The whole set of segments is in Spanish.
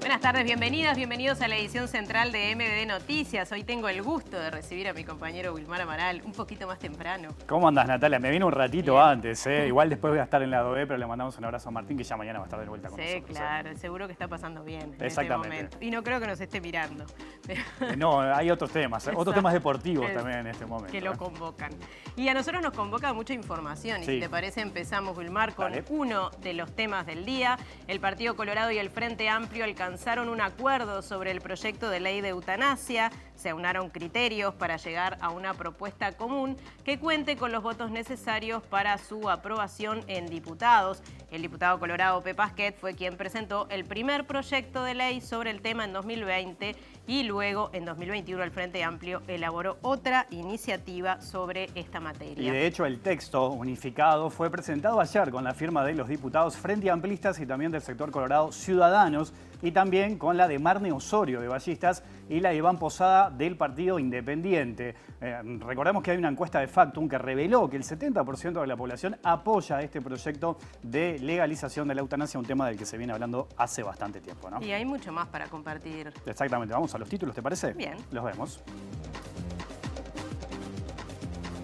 Buenas tardes, bienvenidos a la edición central de MDD Noticias. Hoy tengo el gusto de recibir a mi compañero Wilmar Amaral un poquito más temprano. ¿Cómo andás, Natalia? Me vine un ratito Bien. antes, ¿eh? Igual después voy a estar en la ADOE, pero le mandamos un abrazo a Martín, que ya mañana va a estar de vuelta con nosotros. Sí, claro, seguro que está pasando bien en este Exactamente. momento. Y no creo que nos esté mirando. Pero... No, hay otros temas, otros temas deportivos también en este momento. Que lo convocan. Y a nosotros nos convoca mucha información. Y si te parece, empezamos, Wilmar, con uno de los temas del día. El Partido Colorado y el Frente Amplio alcanzaron un acuerdo sobre el proyecto de ley de eutanasia. Se aunaron criterios para llegar a una propuesta común que cuente con los votos necesarios para su aprobación en diputados. El diputado colorado Pepe Pasquet fue quien presentó el primer proyecto de ley sobre el tema en 2020 y luego en 2021 el Frente Amplio elaboró otra iniciativa sobre esta materia. Y de hecho el texto unificado fue presentado ayer con la firma de los diputados Frente Amplistas y también del sector colorado Ciudadanos, y también con la de Marne Osorio de Ballistas y la de Iván Posada del Partido Independiente. Recordemos que hay una encuesta de Factum que reveló que el 70% de la población apoya este proyecto de legalización de la eutanasia, un tema del que se viene hablando hace bastante tiempo, ¿no? Y hay mucho más para compartir. Exactamente. Vamos a los títulos, ¿te parece? Bien. Los vemos.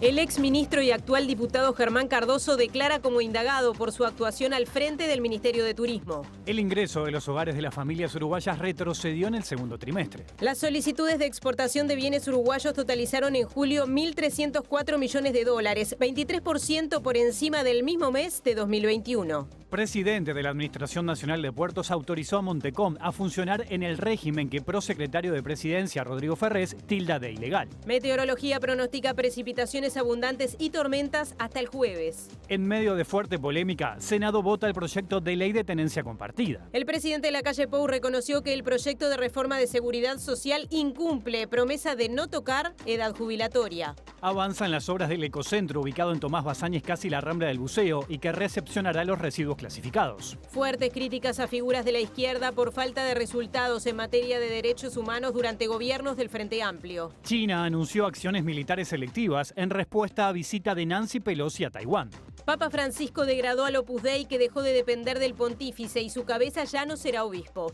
El exministro y actual diputado Germán Cardoso declara como indagado por su actuación al frente del Ministerio de Turismo. El ingreso de los hogares de las familias uruguayas retrocedió en el segundo trimestre. Las solicitudes de exportación de bienes uruguayos totalizaron en julio 1.304 millones de dólares, 23% por encima del mismo mes de 2021. Presidente de la Administración Nacional de Puertos autorizó a Montecom a funcionar en el régimen que prosecretario de Presidencia Rodrigo Ferrés tilda de ilegal. Meteorología pronostica precipitaciones abundantes y tormentas hasta el jueves. En medio de fuerte polémica, Senado vota el proyecto de ley de tenencia compartida. El presidente de la calle Pou reconoció que el proyecto de reforma de seguridad social incumple promesa de no tocar edad jubilatoria. Avanzan las obras del ecocentro ubicado en Tomás Bazáñez, casi la Rambla del Buceo, y que recepcionará los residuos clasificados. Fuertes críticas a figuras de la izquierda por falta de resultados en materia de derechos humanos durante gobiernos del Frente Amplio. China anunció acciones militares selectivas en respuesta a visita de Nancy Pelosi a Taiwán. Papa Francisco degradó al Opus Dei, que dejó de depender del pontífice y su cabeza ya no será obispo.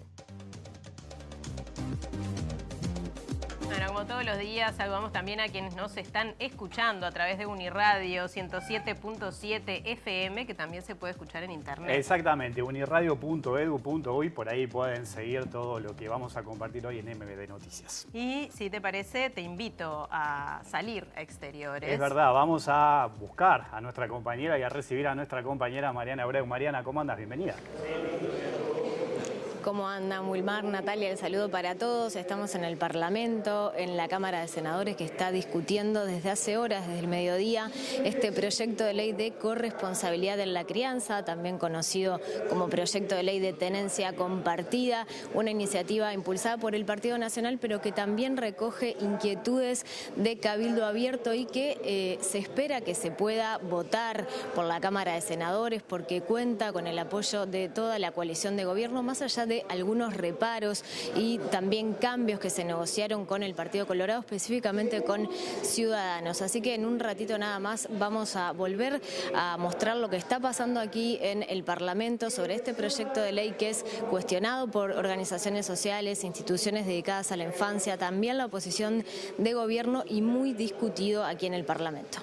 Bueno, como todos los días, saludamos también a quienes nos están escuchando a través de Uniradio 107.7 FM, que también se puede escuchar en internet. Exactamente, uniradio.edu.uy, por ahí pueden seguir todo lo que vamos a compartir hoy en MDD Noticias. Y si te parece, te invito a salir a exteriores. Es verdad, vamos a buscar a nuestra compañera y a recibir a nuestra compañera Mariana Abreu. Mariana, ¿cómo andas? Bienvenida. ¿Cómo andan, Wilmar? Natalia, el saludo para todos. Estamos en el Parlamento, en la Cámara de Senadores, que está discutiendo desde hace horas, desde el mediodía, este proyecto de ley de corresponsabilidad en la crianza, también conocido como proyecto de ley de tenencia compartida, una iniciativa impulsada por el Partido Nacional, pero que también recoge inquietudes de cabildo abierto y que se espera que se pueda votar por la Cámara de Senadores, porque cuenta con el apoyo de toda la coalición de gobierno, más allá de algunos reparos y también cambios que se negociaron con el Partido Colorado, específicamente con Ciudadanos. Así que en un ratito nada más vamos a volver a mostrar lo que está pasando aquí en el Parlamento sobre este proyecto de ley que es cuestionado por organizaciones sociales, instituciones dedicadas a la infancia, también la oposición de gobierno y muy discutido aquí en el Parlamento.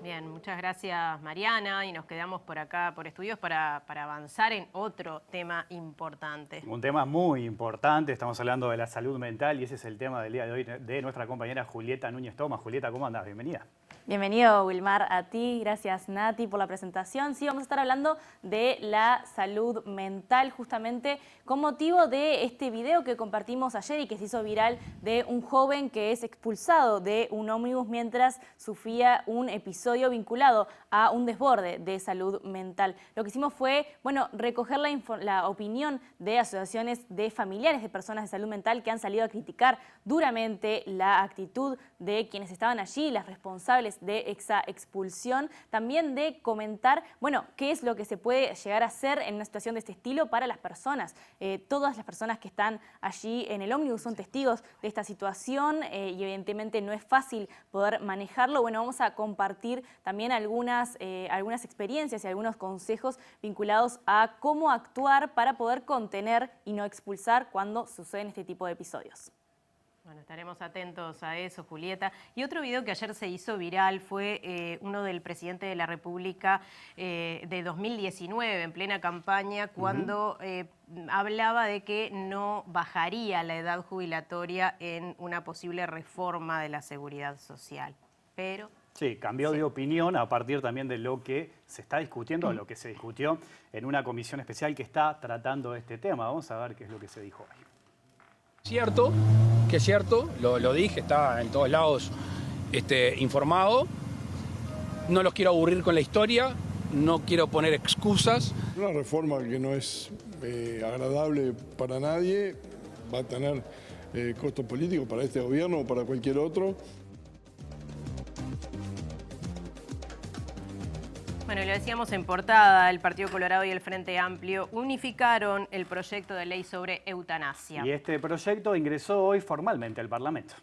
Bien, muchas gracias, Mariana, y nos quedamos por acá, por estudios, para avanzar en otro tema importante. Un tema muy importante, estamos hablando de la salud mental y ese es el tema del día de hoy de nuestra compañera Julieta Núñez Thomas. Julieta, ¿cómo andás? Bienvenida. Bienvenido, Wilmar, a ti. Gracias, Nati, por la presentación. Sí, vamos a estar hablando de la salud mental, justamente con motivo de este video que compartimos ayer y que se hizo viral de un joven que es expulsado de un ómnibus mientras sufría un episodio vinculado a un desborde de salud mental. Lo que hicimos fue, bueno, recoger la opinión de asociaciones de familiares de personas de salud mental que han salido a criticar duramente la actitud de quienes estaban allí, las responsables responsables de esa expulsión, también de comentar, bueno, qué es lo que se puede llegar a hacer en una situación de este estilo para las personas. Todas las personas que están allí en el ómnibus son testigos de esta situación y evidentemente no es fácil poder manejarlo. Bueno, vamos a compartir también algunas experiencias y algunos consejos vinculados a cómo actuar para poder contener y no expulsar cuando suceden este tipo de episodios. Bueno, estaremos atentos a eso, Julieta. Y otro video que ayer se hizo viral fue uno del presidente de la República de 2019, en plena campaña, cuando hablaba de que no bajaría la edad jubilatoria en una posible reforma de la seguridad social. Pero... Sí, cambió de opinión a partir también de lo que se está discutiendo, o lo que se discutió en una comisión especial que está tratando este tema. Vamos a ver qué es lo que se dijo hoy. Cierto, que es cierto, lo dije, está en todos lados informado. No los quiero aburrir con la historia, no quiero poner excusas. Una reforma que no es agradable para nadie, va a tener costos políticos para este gobierno o para cualquier otro. Bueno, lo decíamos en portada, el Partido Colorado y el Frente Amplio unificaron el proyecto de ley sobre eutanasia. Y este proyecto ingresó hoy formalmente al Parlamento.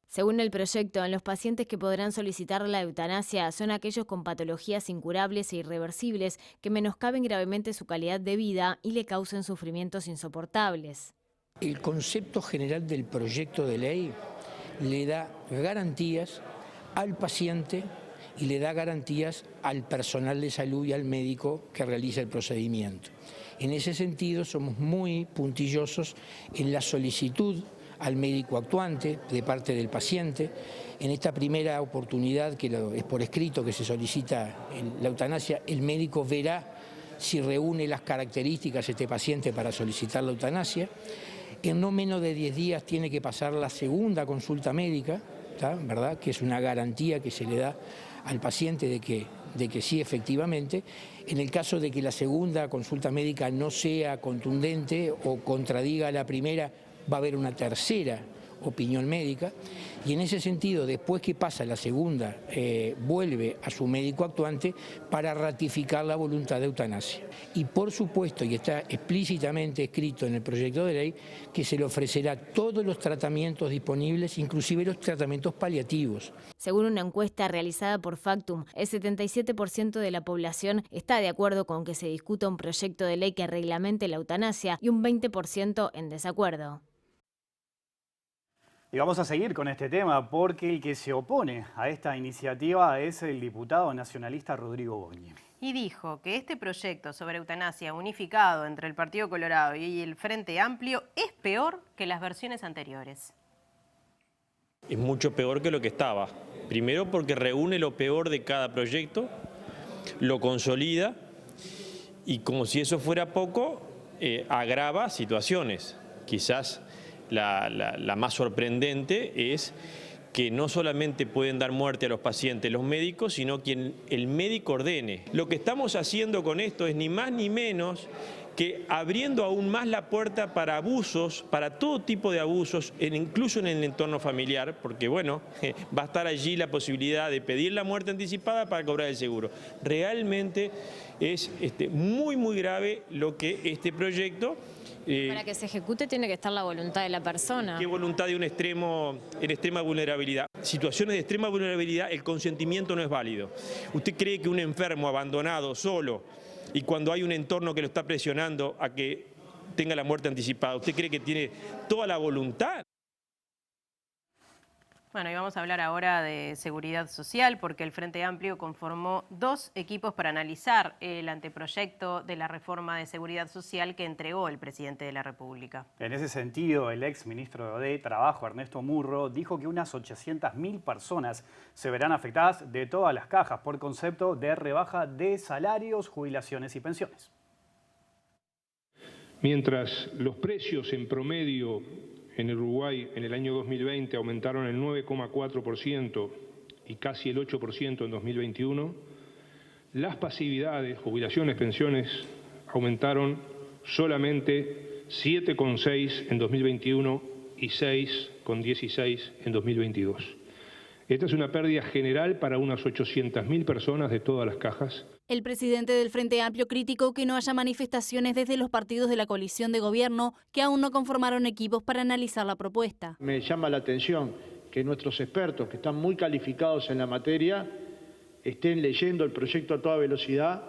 Según el proyecto, los pacientes que podrán solicitar la eutanasia son aquellos con patologías incurables e irreversibles que menoscaben gravemente su calidad de vida y le causen sufrimientos insoportables. El concepto general del proyecto de ley le da garantías al paciente y le da garantías al personal de salud y al médico que realiza el procedimiento. En ese sentido, somos muy puntillosos en la solicitud al médico actuante de parte del paciente. En esta primera oportunidad, que es por escrito que se solicita la eutanasia, el médico verá si reúne las características este paciente para solicitar la eutanasia. En no menos de 10 días tiene que pasar la segunda consulta médica, ¿verdad?, que es una garantía que se le da al paciente de que sí, efectivamente. En el caso de que la segunda consulta médica no sea contundente o contradiga a la primera, va a haber una tercera opinión médica, y en ese sentido, después que pasa la segunda, vuelve a su médico actuante para ratificar la voluntad de eutanasia. Y por supuesto, y está explícitamente escrito en el proyecto de ley, que se le ofrecerá todos los tratamientos disponibles, inclusive los tratamientos paliativos. Según una encuesta realizada por Factum, el 77% de la población está de acuerdo con que se discuta un proyecto de ley que reglamente la eutanasia y un 20% en desacuerdo. Y vamos a seguir con este tema porque el que se opone a esta iniciativa es el diputado nacionalista Rodrigo Goñi. Y dijo que este proyecto sobre eutanasia unificado entre el Partido Colorado y el Frente Amplio es peor que las versiones anteriores. Es mucho peor que lo que estaba. Primero porque reúne lo peor de cada proyecto, lo consolida y, como si eso fuera poco, agrava situaciones. Quizás la más sorprendente es que no solamente pueden dar muerte a los pacientes los médicos, sino que el médico ordene. Lo que estamos haciendo con esto es ni más ni menos que abriendo aún más la puerta para abusos, para todo tipo de abusos, incluso en el entorno familiar, porque bueno, va a estar allí la posibilidad de pedir la muerte anticipada para cobrar el seguro. Realmente es muy, muy grave lo que este proyecto... Para que se ejecute tiene que estar la voluntad de la persona. ¿Qué voluntad de un extremo en extrema vulnerabilidad? Situaciones de extrema vulnerabilidad, el consentimiento no es válido. ¿Usted cree que un enfermo abandonado, solo, y cuando hay un entorno que lo está presionando a que tenga la muerte anticipada, usted cree que tiene toda la voluntad? Bueno, y vamos a hablar ahora de seguridad social porque el Frente Amplio conformó 2 equipos para analizar el anteproyecto de la reforma de seguridad social que entregó el presidente de la República. En ese sentido, el ex ministro de Trabajo, Ernesto Murro, dijo que unas 800.000 personas se verán afectadas de todas las cajas por concepto de rebaja de salarios, jubilaciones y pensiones. Mientras los precios en promedio en Uruguay en el año 2020 aumentaron el 9,4% y casi el 8% en 2021, las pasividades, jubilaciones, pensiones, aumentaron solamente 7,6% en 2021 y 6,16% en 2022. Esta es una pérdida general para unas 800.000 personas de todas las cajas. El presidente del Frente Amplio criticó que no haya manifestaciones desde los partidos de la coalición de gobierno que aún no conformaron equipos para analizar la propuesta. Me llama la atención que nuestros expertos, que están muy calificados en la materia, estén leyendo el proyecto a toda velocidad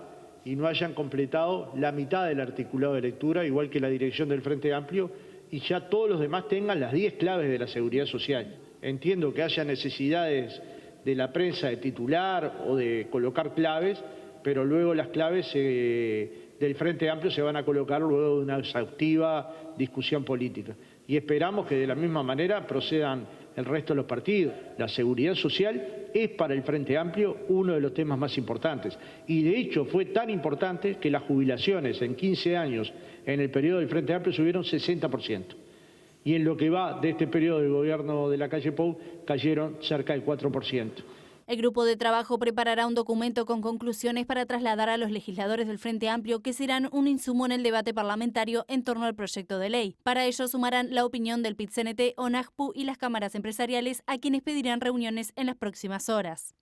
y no hayan completado la mitad del articulado de lectura, igual que la dirección del Frente Amplio, y ya todos los demás tengan las 10 claves de la seguridad social. Entiendo que haya necesidades de la prensa de titular o de colocar claves, pero luego las claves del Frente Amplio se van a colocar luego de una exhaustiva discusión política. Y esperamos que de la misma manera procedan el resto de los partidos. La seguridad social es para el Frente Amplio uno de los temas más importantes. Y de hecho fue tan importante que las jubilaciones en 15 años en el periodo del Frente Amplio subieron 60%. Y en lo que va de este periodo del gobierno de la calle Pou cayeron cerca del 4%. El grupo de trabajo preparará un documento con conclusiones para trasladar a los legisladores del Frente Amplio que serán un insumo en el debate parlamentario en torno al proyecto de ley. Para ello sumarán la opinión del PIT-CNT, ONAJPU y las cámaras empresariales, a quienes pedirán reuniones en las próximas horas.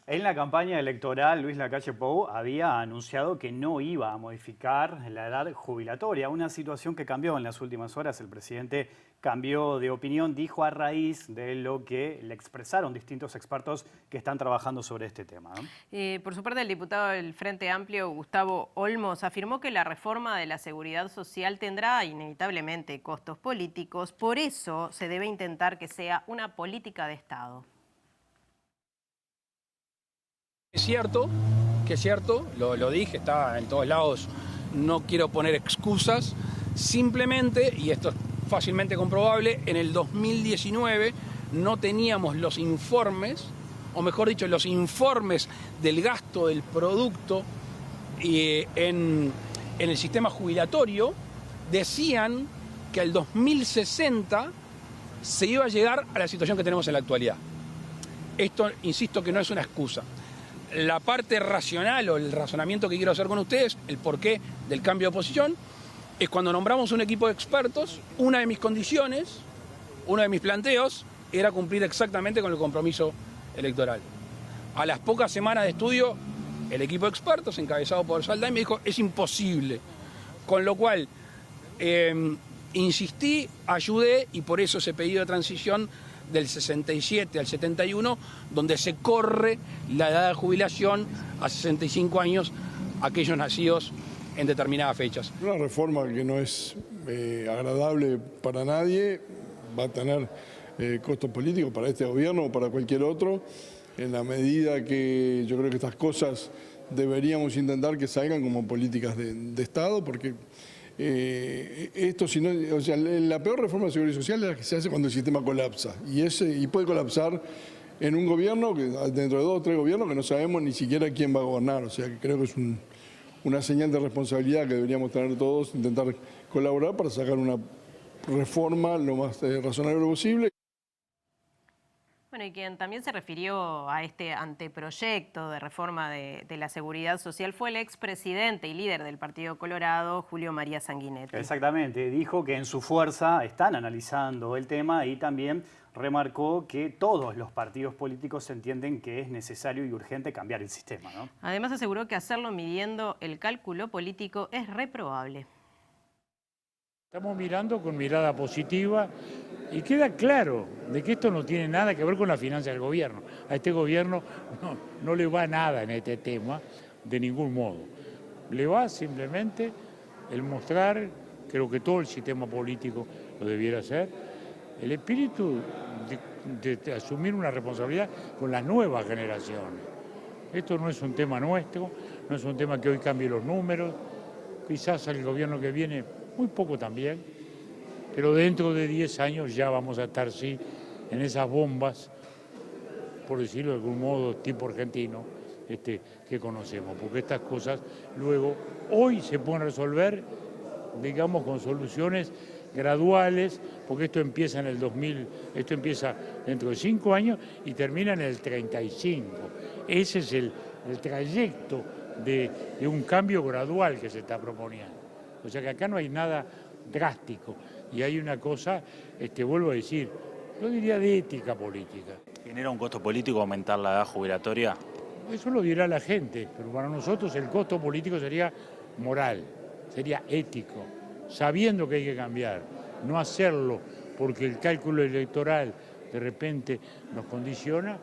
En la campaña electoral, Luis Lacalle Pou había anunciado que no iba a modificar la edad jubilatoria, una situación que cambió en las últimas horas. El presidente cambió de opinión, dijo, a raíz de lo que le expresaron distintos expertos que están trabajando sobre este tema, ¿no? Por su parte, el diputado del Frente Amplio, Gustavo Olmos, afirmó que la reforma de la seguridad social tendrá inevitablemente costos políticos, por eso se debe intentar que sea una política de Estado. Es cierto, lo dije, está en todos lados, no quiero poner excusas, simplemente, y esto es fácilmente comprobable, en el 2019 no teníamos los informes, o mejor dicho, los informes del gasto del producto en el sistema jubilatorio, decían que al 2060 se iba a llegar a la situación que tenemos en la actualidad. Esto, insisto, que no es una excusa. La parte racional o el razonamiento que quiero hacer con ustedes, el porqué del cambio de posición, es cuando nombramos un equipo de expertos, una de mis condiciones, uno de mis planteos, era cumplir exactamente con el compromiso electoral. A las pocas semanas de estudio, el equipo de expertos, encabezado por Saldain, me dijo, es imposible. Con lo cual, insistí, ayudé, y por eso ese pedido de transición del 67 al 71, donde se corre la edad de jubilación a 65 años, aquellos nacidos en determinadas fechas. Una reforma que no es agradable para nadie, va a tener costos políticos para este gobierno o para cualquier otro, en la medida que yo creo que estas cosas deberíamos intentar que salgan como políticas de Estado, porque esto, si no, o sea, la peor reforma de seguridad social es la que se hace cuando el sistema colapsa, y puede colapsar en un gobierno, dentro de 2 o 3 gobiernos, que no sabemos ni siquiera quién va a gobernar. O sea, que creo que es una señal de responsabilidad que deberíamos tener todos, intentar colaborar para sacar una reforma lo más razonable posible. Bueno, y quien también se refirió a este anteproyecto de reforma de la seguridad social fue el expresidente y líder del Partido Colorado, Julio María Sanguinetti. Exactamente, dijo que en su fuerza están analizando el tema y también remarcó que todos los partidos políticos entienden que es necesario y urgente cambiar el sistema, ¿no? Además aseguró que hacerlo midiendo el cálculo político es reprobable. Estamos mirando con mirada positiva y queda claro de que esto no tiene nada que ver con la finanza del gobierno. A este gobierno no le va nada en este tema, de ningún modo. Le va simplemente el mostrar, creo que todo el sistema político lo debiera hacer, el espíritu de asumir una responsabilidad con las nuevas generaciones. Esto no es un tema nuestro, no es un tema que hoy cambie los números, quizás al gobierno que viene muy poco también, pero dentro de 10 años ya vamos a estar, sí, en esas bombas, por decirlo de algún modo, tipo argentino, que conocemos, porque estas cosas luego, hoy se pueden resolver, digamos, con soluciones graduales, porque esto empieza en el 2000, esto empieza dentro de 5 años y termina en el 35. Ese es el trayecto de un cambio gradual que se está proponiendo. O sea que acá no hay nada drástico. Y hay una cosa, vuelvo a decir, yo diría de ética política. ¿Genera un costo político aumentar la edad jubilatoria? Eso lo dirá la gente, pero para nosotros el costo político sería moral, sería ético, sabiendo que hay que cambiar, no hacerlo porque el cálculo electoral de repente nos condiciona,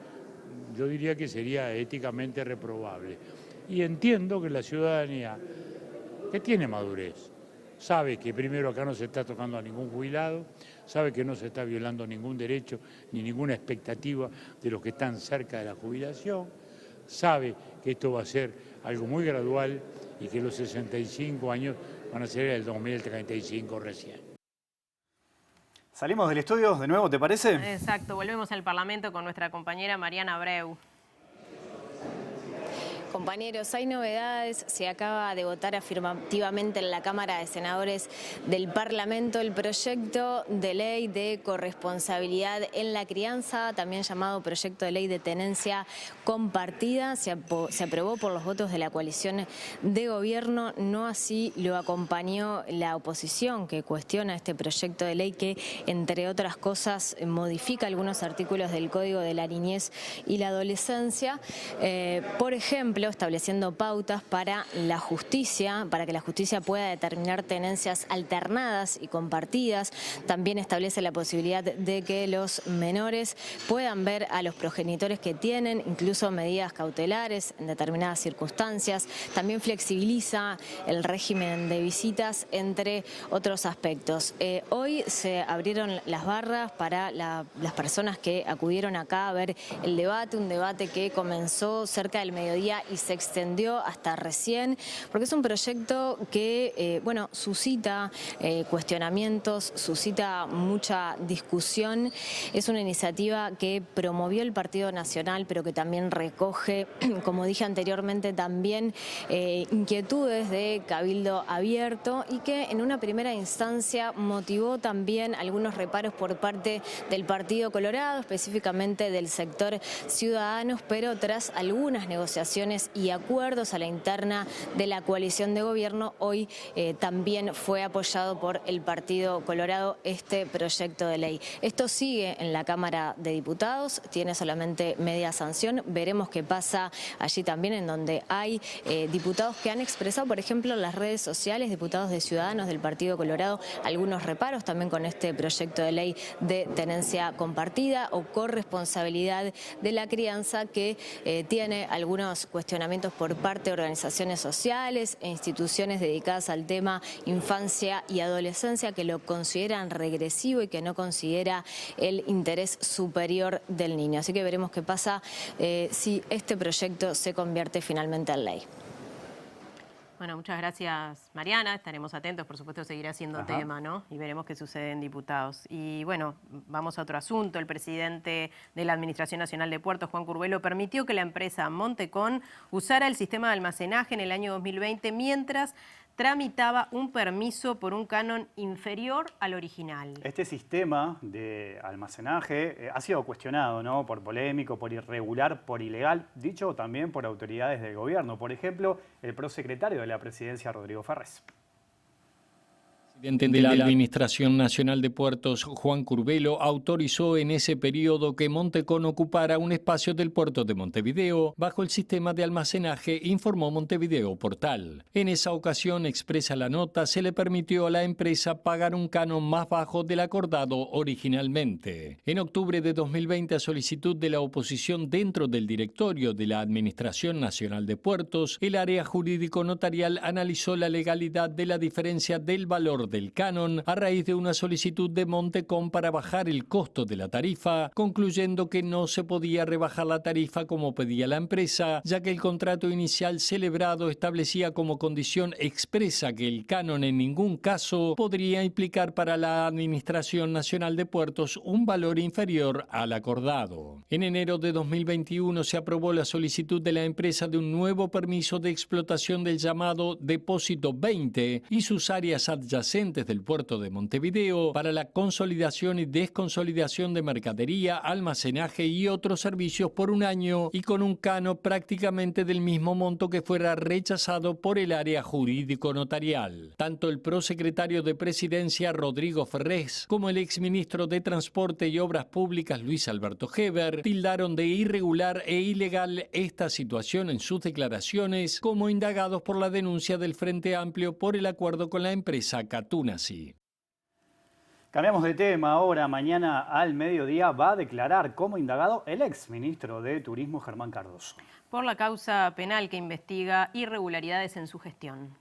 yo diría que sería éticamente reprobable. Y entiendo que la ciudadanía, que tiene madurez, sabe que primero acá no se está tocando a ningún jubilado, sabe que no se está violando ningún derecho ni ninguna expectativa de los que están cerca de la jubilación, sabe que esto va a ser algo muy gradual y que los 65 años van a ser el 2035 recién. Salimos del estudio de nuevo, ¿te parece? Exacto, volvemos al Parlamento con nuestra compañera Mariana Abreu. Compañeros, hay novedades. Se acaba de votar afirmativamente en la Cámara de Senadores del Parlamento el proyecto de ley de corresponsabilidad en la crianza, también llamado proyecto de ley de tenencia compartida. Se aprobó por los votos de la coalición de gobierno, no así lo acompañó la oposición, que cuestiona este proyecto de ley que, entre otras cosas, modifica algunos artículos del Código de la Niñez y la Adolescencia. Por ejemplo, estableciendo pautas para la justicia, para que la justicia pueda determinar tenencias alternadas y compartidas. También establece la posibilidad de que los menores puedan ver a los progenitores que tienen, incluso medidas cautelares en determinadas circunstancias. También flexibiliza el régimen de visitas, entre otros aspectos. Hoy se abrieron las barras para las personas que acudieron acá a ver el debate, un debate que comenzó cerca del mediodía y se extendió hasta recién, porque es un proyecto que, suscita cuestionamientos, suscita mucha discusión. Es una iniciativa que promovió el Partido Nacional, pero que también recoge, como dije anteriormente, también inquietudes de Cabildo Abierto y que en una primera instancia motivó también algunos reparos por parte del Partido Colorado, específicamente del sector Ciudadanos, pero tras algunas negociaciones y acuerdos a la interna de la coalición de gobierno, hoy también fue apoyado por el Partido Colorado este proyecto de ley. Esto sigue en la Cámara de Diputados, tiene solamente media sanción. Veremos qué pasa allí también, en donde hay diputados que han expresado, por ejemplo, en las redes sociales, diputados de Ciudadanos del Partido Colorado, algunos reparos también con este proyecto de ley de tenencia compartida o corresponsabilidad de la crianza, que tiene algunos cuestionamientos por parte de organizaciones sociales e instituciones dedicadas al tema infancia y adolescencia, que lo consideran regresivo y que no considera el interés superior del niño. Así que veremos qué pasa si este proyecto se convierte finalmente en ley. Bueno, muchas gracias, Mariana. Estaremos atentos, por supuesto, seguirá siendo tema, ¿no? Y veremos qué sucede en diputados. Y bueno, vamos a otro asunto. El presidente de la Administración Nacional de Puertos, Juan Curbelo, permitió que la empresa Montecón usara el sistema de almacenaje en el año 2020 mientras tramitaba un permiso por un canon inferior al original. Este sistema de almacenaje ha sido cuestionado, ¿no? Por polémico, por irregular, por ilegal, dicho también por autoridades del gobierno. Por ejemplo, el prosecretario de la Presidencia, Rodrigo Ferrés. El presidente de la Administración Nacional de Puertos, Juan Curbelo, autorizó en ese periodo que Montecón ocupara un espacio del puerto de Montevideo bajo el sistema de almacenaje, informó Montevideo Portal. En esa ocasión, expresa la nota, se le permitió a la empresa pagar un canon más bajo del acordado originalmente. En octubre de 2020, a solicitud de la oposición dentro del directorio de la Administración Nacional de Puertos, el área jurídico notarial analizó la legalidad de la diferencia del valor del canon a raíz de una solicitud de Montecón para bajar el costo de la tarifa, concluyendo que no se podía rebajar la tarifa como pedía la empresa, ya que el contrato inicial celebrado establecía como condición expresa que el canon en ningún caso podría implicar para la Administración Nacional de Puertos un valor inferior al acordado. En enero de 2021 se aprobó la solicitud de la empresa de un nuevo permiso de explotación del llamado Depósito 20 y sus áreas adyacentes adyacentes del puerto de Montevideo para la consolidación y desconsolidación de mercadería, almacenaje y otros servicios por un año y con un canon prácticamente del mismo monto que fuera rechazado por el área jurídico-notarial. Tanto el prosecretario de Presidencia Rodrigo Ferrés como el exministro de Transporte y Obras Públicas Luis Alberto Heber tildaron de irregular e ilegal esta situación en sus declaraciones como indagados por la denuncia del Frente Amplio por el acuerdo con la empresa Catunasi. Cambiamos de tema ahora. Mañana al mediodía va a declarar como indagado el exministro de Turismo Germán Cardoso. Por la causa penal que investiga irregularidades en su gestión.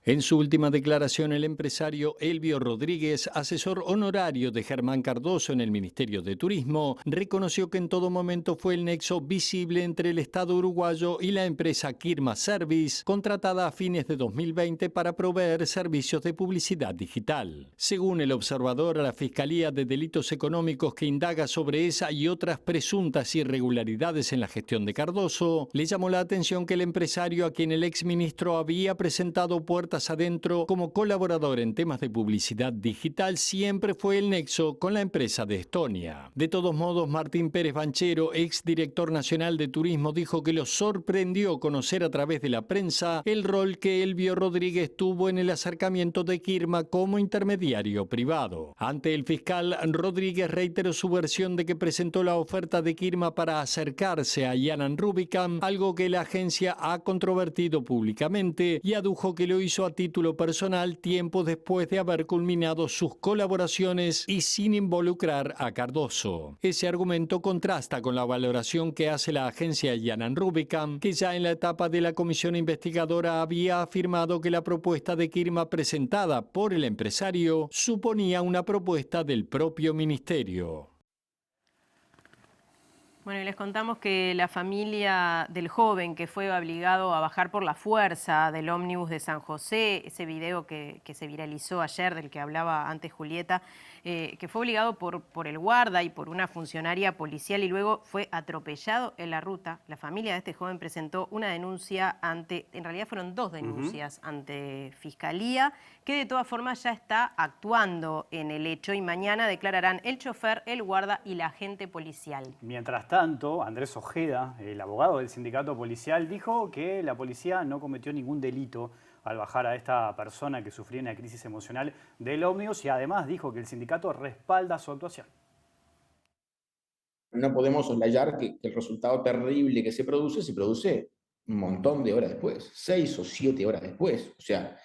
En su última declaración, el empresario Elvio Rodríguez, asesor honorario de Germán Cardoso en el Ministerio de Turismo, reconoció que en todo momento fue el nexo visible entre el Estado uruguayo y la empresa Kirma Service, contratada a fines de 2020 para proveer servicios de publicidad digital. Según el observador, a la Fiscalía de Delitos Económicos que indaga sobre esa y otras presuntas irregularidades en la gestión de Cardoso, le llamó la atención que el empresario a quien el exministro había presentado puertas adentro como colaborador en temas de publicidad digital siempre fue el nexo con la empresa de Estonia. De todos modos, Martín Pérez Banchero, exdirector nacional de Turismo, dijo que lo sorprendió conocer a través de la prensa el rol que Elvio Rodríguez tuvo en el acercamiento de Kirma como intermediario privado. Ante el fiscal, Rodríguez reiteró su versión de que presentó la oferta de Kirma para acercarse a Yanan Rubicam, algo que la agencia ha controvertido públicamente, y adujo que lo hizo a título personal tiempo después de haber culminado sus colaboraciones y sin involucrar a Cardoso. Ese argumento contrasta con la valoración que hace la agencia Yanan Rubicam, que ya en la etapa de la comisión investigadora había afirmado que la propuesta de Kirma presentada por el empresario suponía una propuesta del propio ministerio. Bueno, y les contamos que la familia del joven que fue obligado a bajar por la fuerza del ómnibus de San José, ese video que se viralizó ayer, del que hablaba antes Julieta, que fue obligado por el guarda y por una funcionaria policial y luego fue atropellado en la ruta. La familia de este joven presentó una denuncia en realidad fueron dos denuncias ante Fiscalía, que de todas formas ya está actuando en el hecho y mañana declararán el chofer, el guarda y la agente policial. Mientras tanto, Andrés Ojeda, el abogado del sindicato policial, dijo que la policía no cometió ningún delito al bajar a esta persona que sufría una crisis emocional del ómnibus y además dijo que el sindicato respalda su actuación. No podemos soslayar que el resultado terrible que se produce un montón de horas después, 6 o 7 horas después. O sea,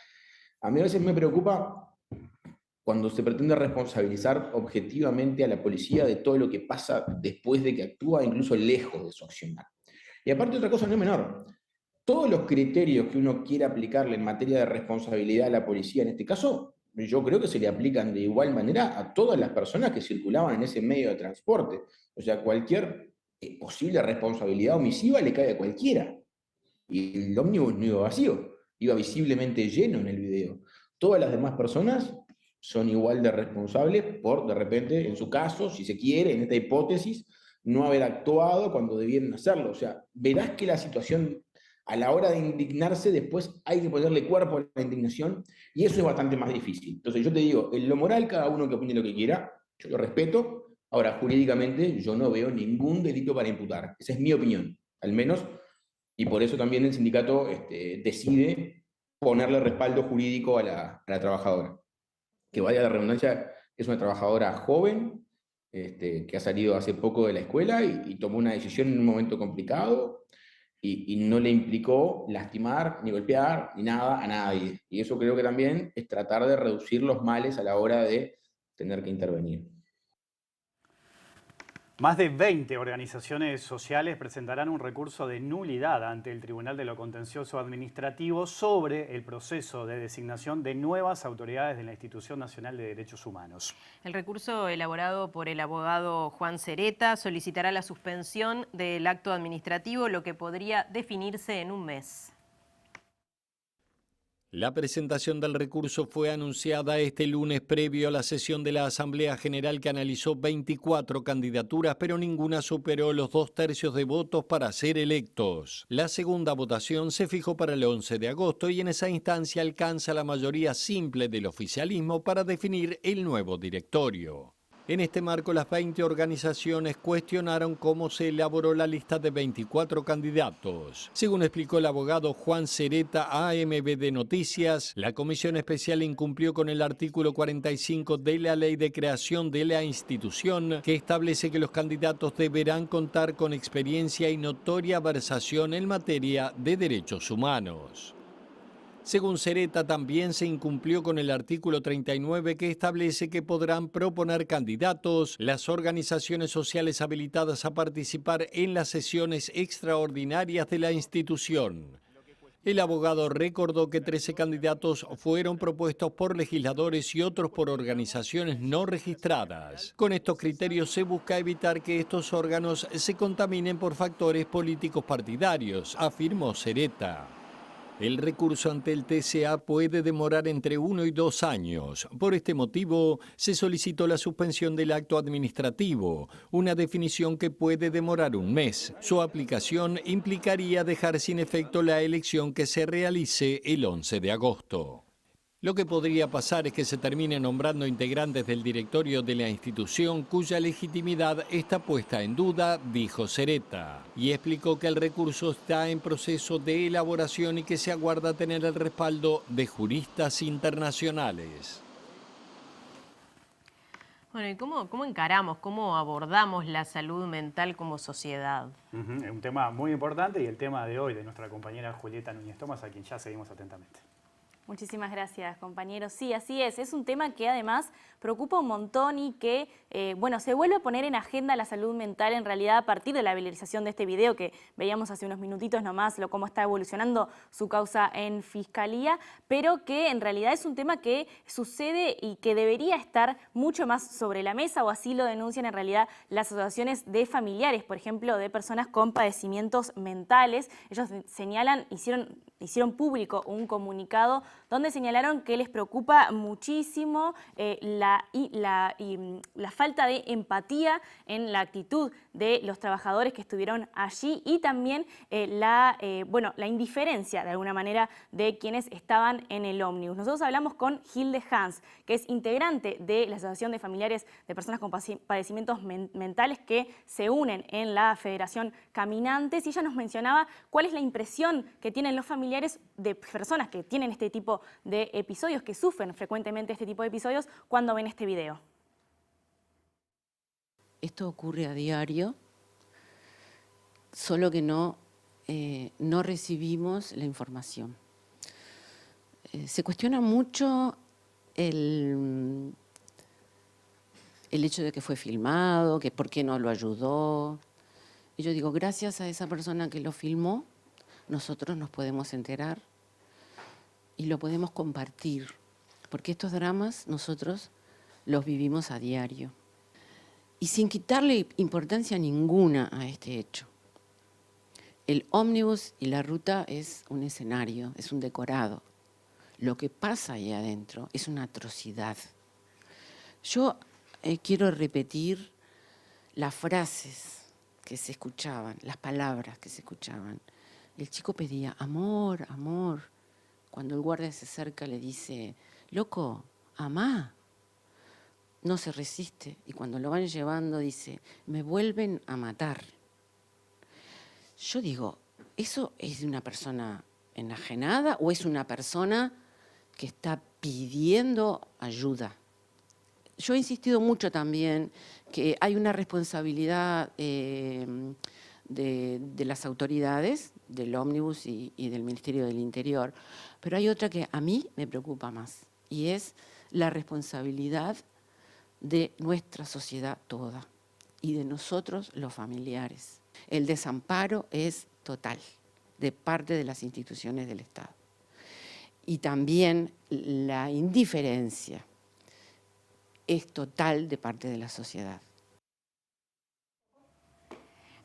a mí a veces me preocupa cuando se pretende responsabilizar objetivamente a la policía de todo lo que pasa después de que actúa, incluso lejos de su accionar. Y aparte otra cosa no es menor, todos los criterios que uno quiera aplicarle en materia de responsabilidad a la policía en este caso, yo creo que se le aplican de igual manera a todas las personas que circulaban en ese medio de transporte. O sea, cualquier posible responsabilidad omisiva le cae a cualquiera. Y el ómnibus no iba vacío, iba visiblemente lleno en el video. Todas las demás personas son igual de responsables por, de repente, en su caso, si se quiere, en esta hipótesis, no haber actuado cuando debieron hacerlo. O sea, verás que la situación, a la hora de indignarse, después hay que ponerle cuerpo a la indignación, y eso es bastante más difícil. Entonces yo te digo, en lo moral, cada uno que opine lo que quiera, yo lo respeto. Ahora, jurídicamente, yo no veo ningún delito para imputar. Esa es mi opinión, al menos, y por eso también el sindicato decide ponerle respaldo jurídico a la trabajadora. Que vaya la redundancia, es una trabajadora joven, que ha salido hace poco de la escuela y tomó una decisión en un momento complicado y no le implicó lastimar, ni golpear, ni nada a nadie. Y eso creo que también es tratar de reducir los males a la hora de tener que intervenir. Más de 20 organizaciones sociales presentarán un recurso de nulidad ante el Tribunal de lo Contencioso Administrativo sobre el proceso de designación de nuevas autoridades de la Institución Nacional de Derechos Humanos. El recurso elaborado por el abogado Juan Cereta solicitará la suspensión del acto administrativo, lo que podría definirse en un mes. La presentación del recurso fue anunciada este lunes previo a la sesión de la Asamblea General que analizó 24 candidaturas, pero ninguna superó los 2/3 de votos para ser electos. La segunda votación se fijó para el 11 de agosto y en esa instancia alcanza la mayoría simple del oficialismo para definir el nuevo directorio. En este marco, las 20 organizaciones cuestionaron cómo se elaboró la lista de 24 candidatos. Según explicó el abogado Juan Cereta a AMB Noticias, la Comisión Especial incumplió con el artículo 45 de la Ley de Creación de la institución, que establece que los candidatos deberán contar con experiencia y notoria versación en materia de derechos humanos. Según Cereta, también se incumplió con el artículo 39 que establece que podrán proponer candidatos las organizaciones sociales habilitadas a participar en las sesiones extraordinarias de la institución. El abogado recordó que 13 candidatos fueron propuestos por legisladores y otros por organizaciones no registradas. Con estos criterios se busca evitar que estos órganos se contaminen por factores políticos partidarios, afirmó Cereta. El recurso ante el TCA puede demorar entre 1 y 2 años. Por este motivo, se solicitó la suspensión del acto administrativo, una definición que puede demorar un mes. Su aplicación implicaría dejar sin efecto la elección que se realice el 11 de agosto. Lo que podría pasar es que se termine nombrando integrantes del directorio de la institución cuya legitimidad está puesta en duda, dijo Cereta, y explicó que el recurso está en proceso de elaboración y que se aguarda tener el respaldo de juristas internacionales. Bueno, ¿y cómo encaramos, cómo abordamos la salud mental como sociedad? Es un tema muy importante y el tema de hoy de nuestra compañera Julieta Núñez Tomás, a quien ya seguimos atentamente. Muchísimas gracias, compañeros. Sí, así es. Es un tema que además preocupa un montón y que, bueno, se vuelve a poner en agenda la salud mental en realidad a partir de la viralización de este video que veíamos hace unos minutitos nomás, cómo está evolucionando su causa en Fiscalía, pero que en realidad es un tema que sucede y que debería estar mucho más sobre la mesa, o así lo denuncian en realidad las asociaciones de familiares, por ejemplo, de personas con padecimientos mentales. Ellos señalan, hicieron público un comunicado donde señalaron que les preocupa muchísimo la falta de empatía en la actitud de los trabajadores que estuvieron allí y también la indiferencia de alguna manera de quienes estaban en el ómnibus. Nosotros hablamos con Hilde Hans, que es integrante de la Asociación de Familiares de Personas con Padecimientos Mentales que se unen en la Federación Caminantes, y ella nos mencionaba cuál es la impresión que tienen los familiares de personas que tienen este tipo de episodios, que sufren frecuentemente este tipo de episodios, cuando ven este video. Esto ocurre a diario, solo que no recibimos la información. Se cuestiona mucho el hecho de que fue filmado, que por qué no lo ayudó. Y yo digo, gracias a esa persona que lo filmó, nosotros nos podemos enterar y lo podemos compartir, porque estos dramas nosotros los vivimos a diario. Y sin quitarle importancia ninguna a este hecho. El ómnibus y la ruta es un escenario, es un decorado. Lo que pasa ahí adentro es una atrocidad. Yo quiero repetir las frases que se escuchaban, las palabras que se escuchaban. El chico pedía, amor, amor. Cuando el guardia se acerca le dice, loco, amá. No se resiste. Y cuando lo van llevando dice, me vuelven a matar. Yo digo, ¿eso es de una persona enajenada o es una persona que está pidiendo ayuda? Yo he insistido mucho también que hay una responsabilidad de las autoridades, del ómnibus y del Ministerio del Interior, pero hay otra que a mí me preocupa más, y es la responsabilidad de nuestra sociedad toda y de nosotros los familiares. El desamparo es total de parte de las instituciones del Estado. Y también la indiferencia es total de parte de la sociedad.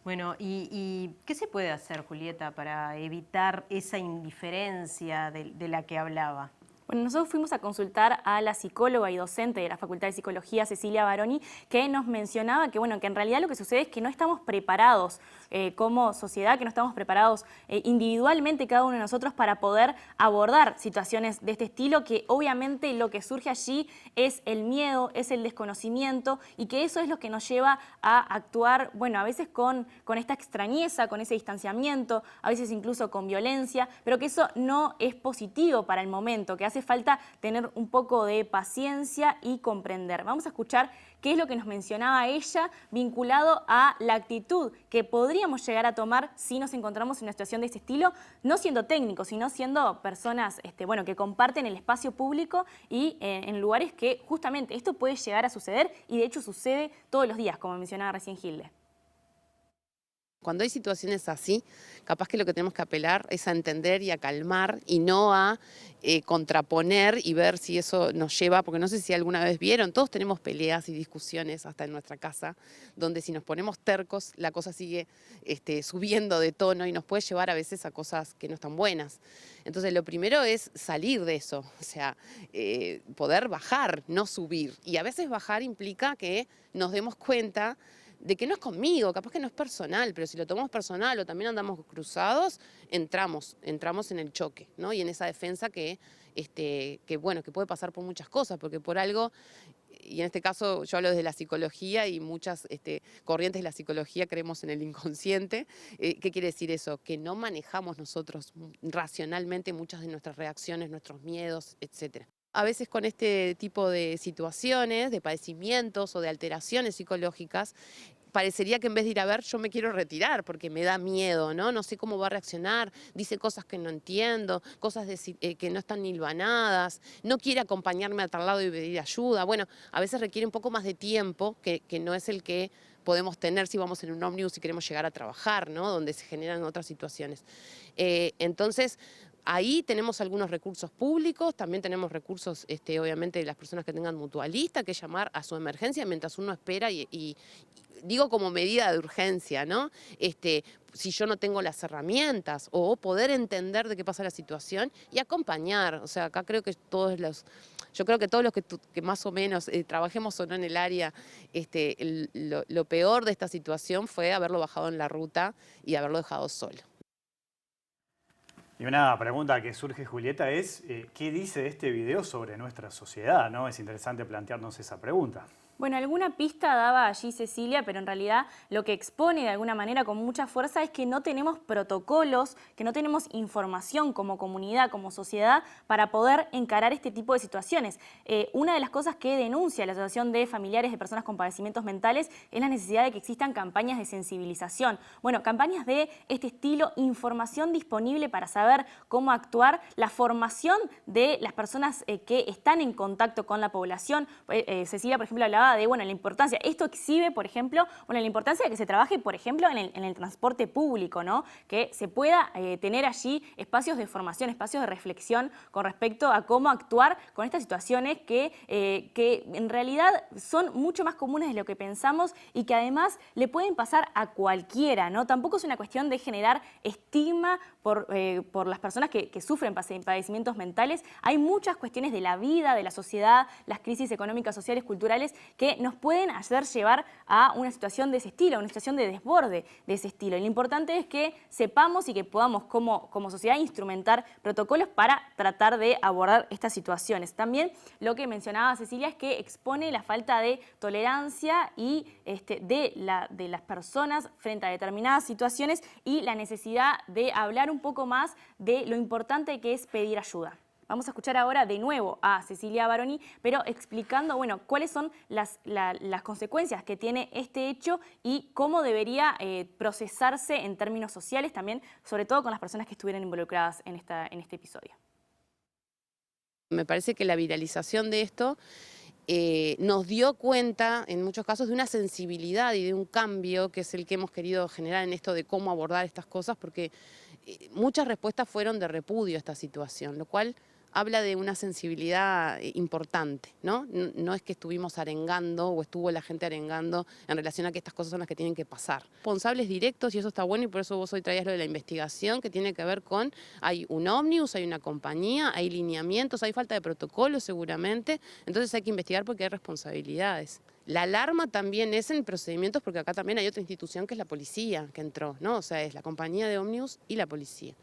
Bueno, ¿y qué se puede hacer, Julieta, para evitar esa indiferencia de la que hablaba? Bueno, nosotros fuimos a consultar a la psicóloga y docente de la Facultad de Psicología, Cecilia Baroni, que nos mencionaba que, bueno, que en realidad lo que sucede es que no estamos preparados como sociedad, que no estamos preparados individualmente cada uno de nosotros para poder abordar situaciones de este estilo, que obviamente lo que surge allí es el miedo, es el desconocimiento, y que eso es lo que nos lleva a actuar, bueno, a veces con esta extrañeza, con ese distanciamiento, a veces incluso con violencia, pero que eso no es positivo para el momento, que hace falta tener un poco de paciencia y comprender. Vamos a escuchar qué es lo que nos mencionaba ella vinculado a la actitud que podríamos llegar a tomar si nos encontramos en una situación de este estilo, no siendo técnicos, sino siendo personas bueno, que comparten el espacio público y en lugares que justamente esto puede llegar a suceder, y de hecho sucede todos los días, como mencionaba recién Gilde. Cuando hay situaciones así, capaz que lo que tenemos que apelar es a entender y a calmar y no a contraponer y ver si eso nos lleva, porque no sé si alguna vez vieron, todos tenemos peleas y discusiones hasta en nuestra casa, donde si nos ponemos tercos la cosa sigue subiendo de tono y nos puede llevar a veces a cosas que no están buenas. Entonces lo primero es salir de eso, o sea, poder bajar, no subir. Y a veces bajar implica que nos demos cuenta de que no es conmigo, capaz que no es personal, pero si lo tomamos personal o también andamos cruzados, entramos en el choque, ¿no? Y en esa defensa que puede pasar por muchas cosas, porque por algo, y en este caso yo hablo desde la psicología y muchas corrientes de la psicología creemos en el inconsciente. ¿Qué quiere decir eso? Que no manejamos nosotros racionalmente muchas de nuestras reacciones, nuestros miedos, etcétera. A veces con este tipo de situaciones, de padecimientos o de alteraciones psicológicas, parecería que en vez de ir a ver, yo me quiero retirar porque me da miedo, ¿no? No sé cómo va a reaccionar, dice cosas que no entiendo, cosas que no están hilvanadas, no quiere acompañarme a tal lado y pedir ayuda. Bueno, a veces requiere un poco más de tiempo que no es el que podemos tener si vamos en un ómnibus y queremos llegar a trabajar, ¿no? Donde se generan otras situaciones. Entonces, ahí tenemos algunos recursos públicos, también tenemos recursos, obviamente, de las personas que tengan mutualista, que es llamar a su emergencia mientras uno espera y digo como medida de urgencia, ¿no? Si yo no tengo las herramientas o poder entender de qué pasa la situación y acompañar. O sea, acá creo que todos los que más o menos trabajemos o no en el área, lo peor de esta situación fue haberlo bajado en la ruta y haberlo dejado solo. Y una pregunta que surge, Julieta, es ¿qué dice este video sobre nuestra sociedad? ¿No? Es interesante plantearnos esa pregunta. Bueno, alguna pista daba allí Cecilia, pero en realidad lo que expone de alguna manera con mucha fuerza es que no tenemos protocolos, que no tenemos información como comunidad, como sociedad, para poder encarar este tipo de situaciones. Una de las cosas que denuncia la Asociación de Familiares de Personas con Padecimientos Mentales es la necesidad de que existan campañas de sensibilización. Bueno, campañas de este estilo, información disponible para saber cómo actuar, la formación de las personas que están en contacto con la población. Cecilia, por ejemplo, hablaba de la importancia. Esto exhibe, por ejemplo, la importancia de que se trabaje, por ejemplo, en el transporte público, ¿no? Que se pueda tener allí espacios de formación, espacios de reflexión con respecto a cómo actuar con estas situaciones que en realidad son mucho más comunes de lo que pensamos y que además le pueden pasar a cualquiera, ¿no? Tampoco es una cuestión de generar estigma por las personas que sufren padecimientos mentales. Hay muchas cuestiones de la vida, de la sociedad, las crisis económicas, sociales, culturales, que nos pueden hacer llevar a una situación de ese estilo, a una situación de desborde de ese estilo. Y lo importante es que sepamos y que podamos como sociedad instrumentar protocolos para tratar de abordar estas situaciones. También lo que mencionaba Cecilia es que expone la falta de tolerancia y de las personas frente a determinadas situaciones y la necesidad de hablar un poco más de lo importante que es pedir ayuda. Vamos a escuchar ahora de nuevo a Cecilia Baroni, pero explicando, cuáles son las consecuencias que tiene este hecho y cómo debería procesarse en términos sociales también, sobre todo con las personas que estuvieron involucradas en este episodio. Me parece que la viralización de esto nos dio cuenta, en muchos casos, de una sensibilidad y de un cambio que es el que hemos querido generar en esto de cómo abordar estas cosas, porque muchas respuestas fueron de repudio a esta situación, lo cual habla de una sensibilidad importante, ¿no? No es que estuvimos arengando o estuvo la gente arengando en relación a que estas cosas son las que tienen que pasar. Responsables directos, y eso está bueno, y por eso vos hoy traías lo de la investigación, que tiene que ver con, hay un ómnibus, hay una compañía, hay lineamientos, hay falta de protocolo seguramente, entonces hay que investigar porque hay responsabilidades. La alarma también es en procedimientos, porque acá también hay otra institución que es la policía que entró, ¿no? O sea, es la compañía de ómnibus y la policía.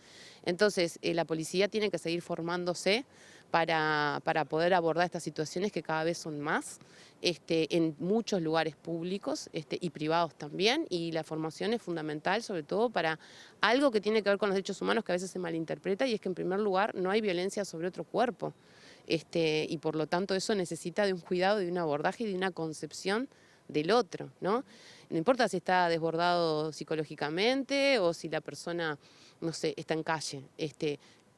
Entonces, la policía tiene que seguir formándose para poder abordar estas situaciones que cada vez son más en muchos lugares públicos y privados también, y la formación es fundamental, sobre todo para algo que tiene que ver con los derechos humanos que a veces se malinterpreta, y es que en primer lugar no hay violencia sobre otro cuerpo. Y por lo tanto eso necesita de un cuidado, de un abordaje y de una concepción del otro, ¿no? No importa si está desbordado psicológicamente o si la persona, no sé, está en calle.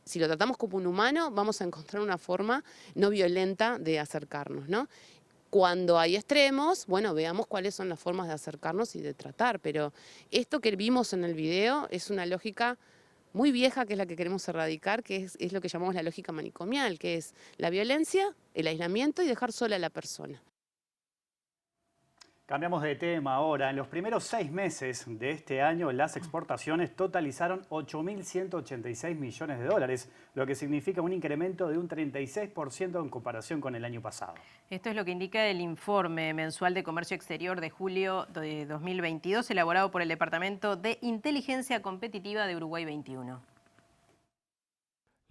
Si lo tratamos como un humano, vamos a encontrar una forma no violenta de acercarnos, ¿no? Cuando hay extremos, bueno, veamos cuáles son las formas de acercarnos y de tratar, pero esto que vimos en el video es una lógica muy vieja, que es la que queremos erradicar, que es lo que llamamos la lógica manicomial, que es la violencia, el aislamiento y dejar sola a la persona. Cambiamos de tema ahora. En los primeros 6 meses de este año, las exportaciones totalizaron 8.186 millones de dólares, lo que significa un incremento de un 36% en comparación con el año pasado. Esto es lo que indica el informe mensual de comercio exterior de julio de 2022, elaborado por el Departamento de Inteligencia Competitiva de Uruguay 21.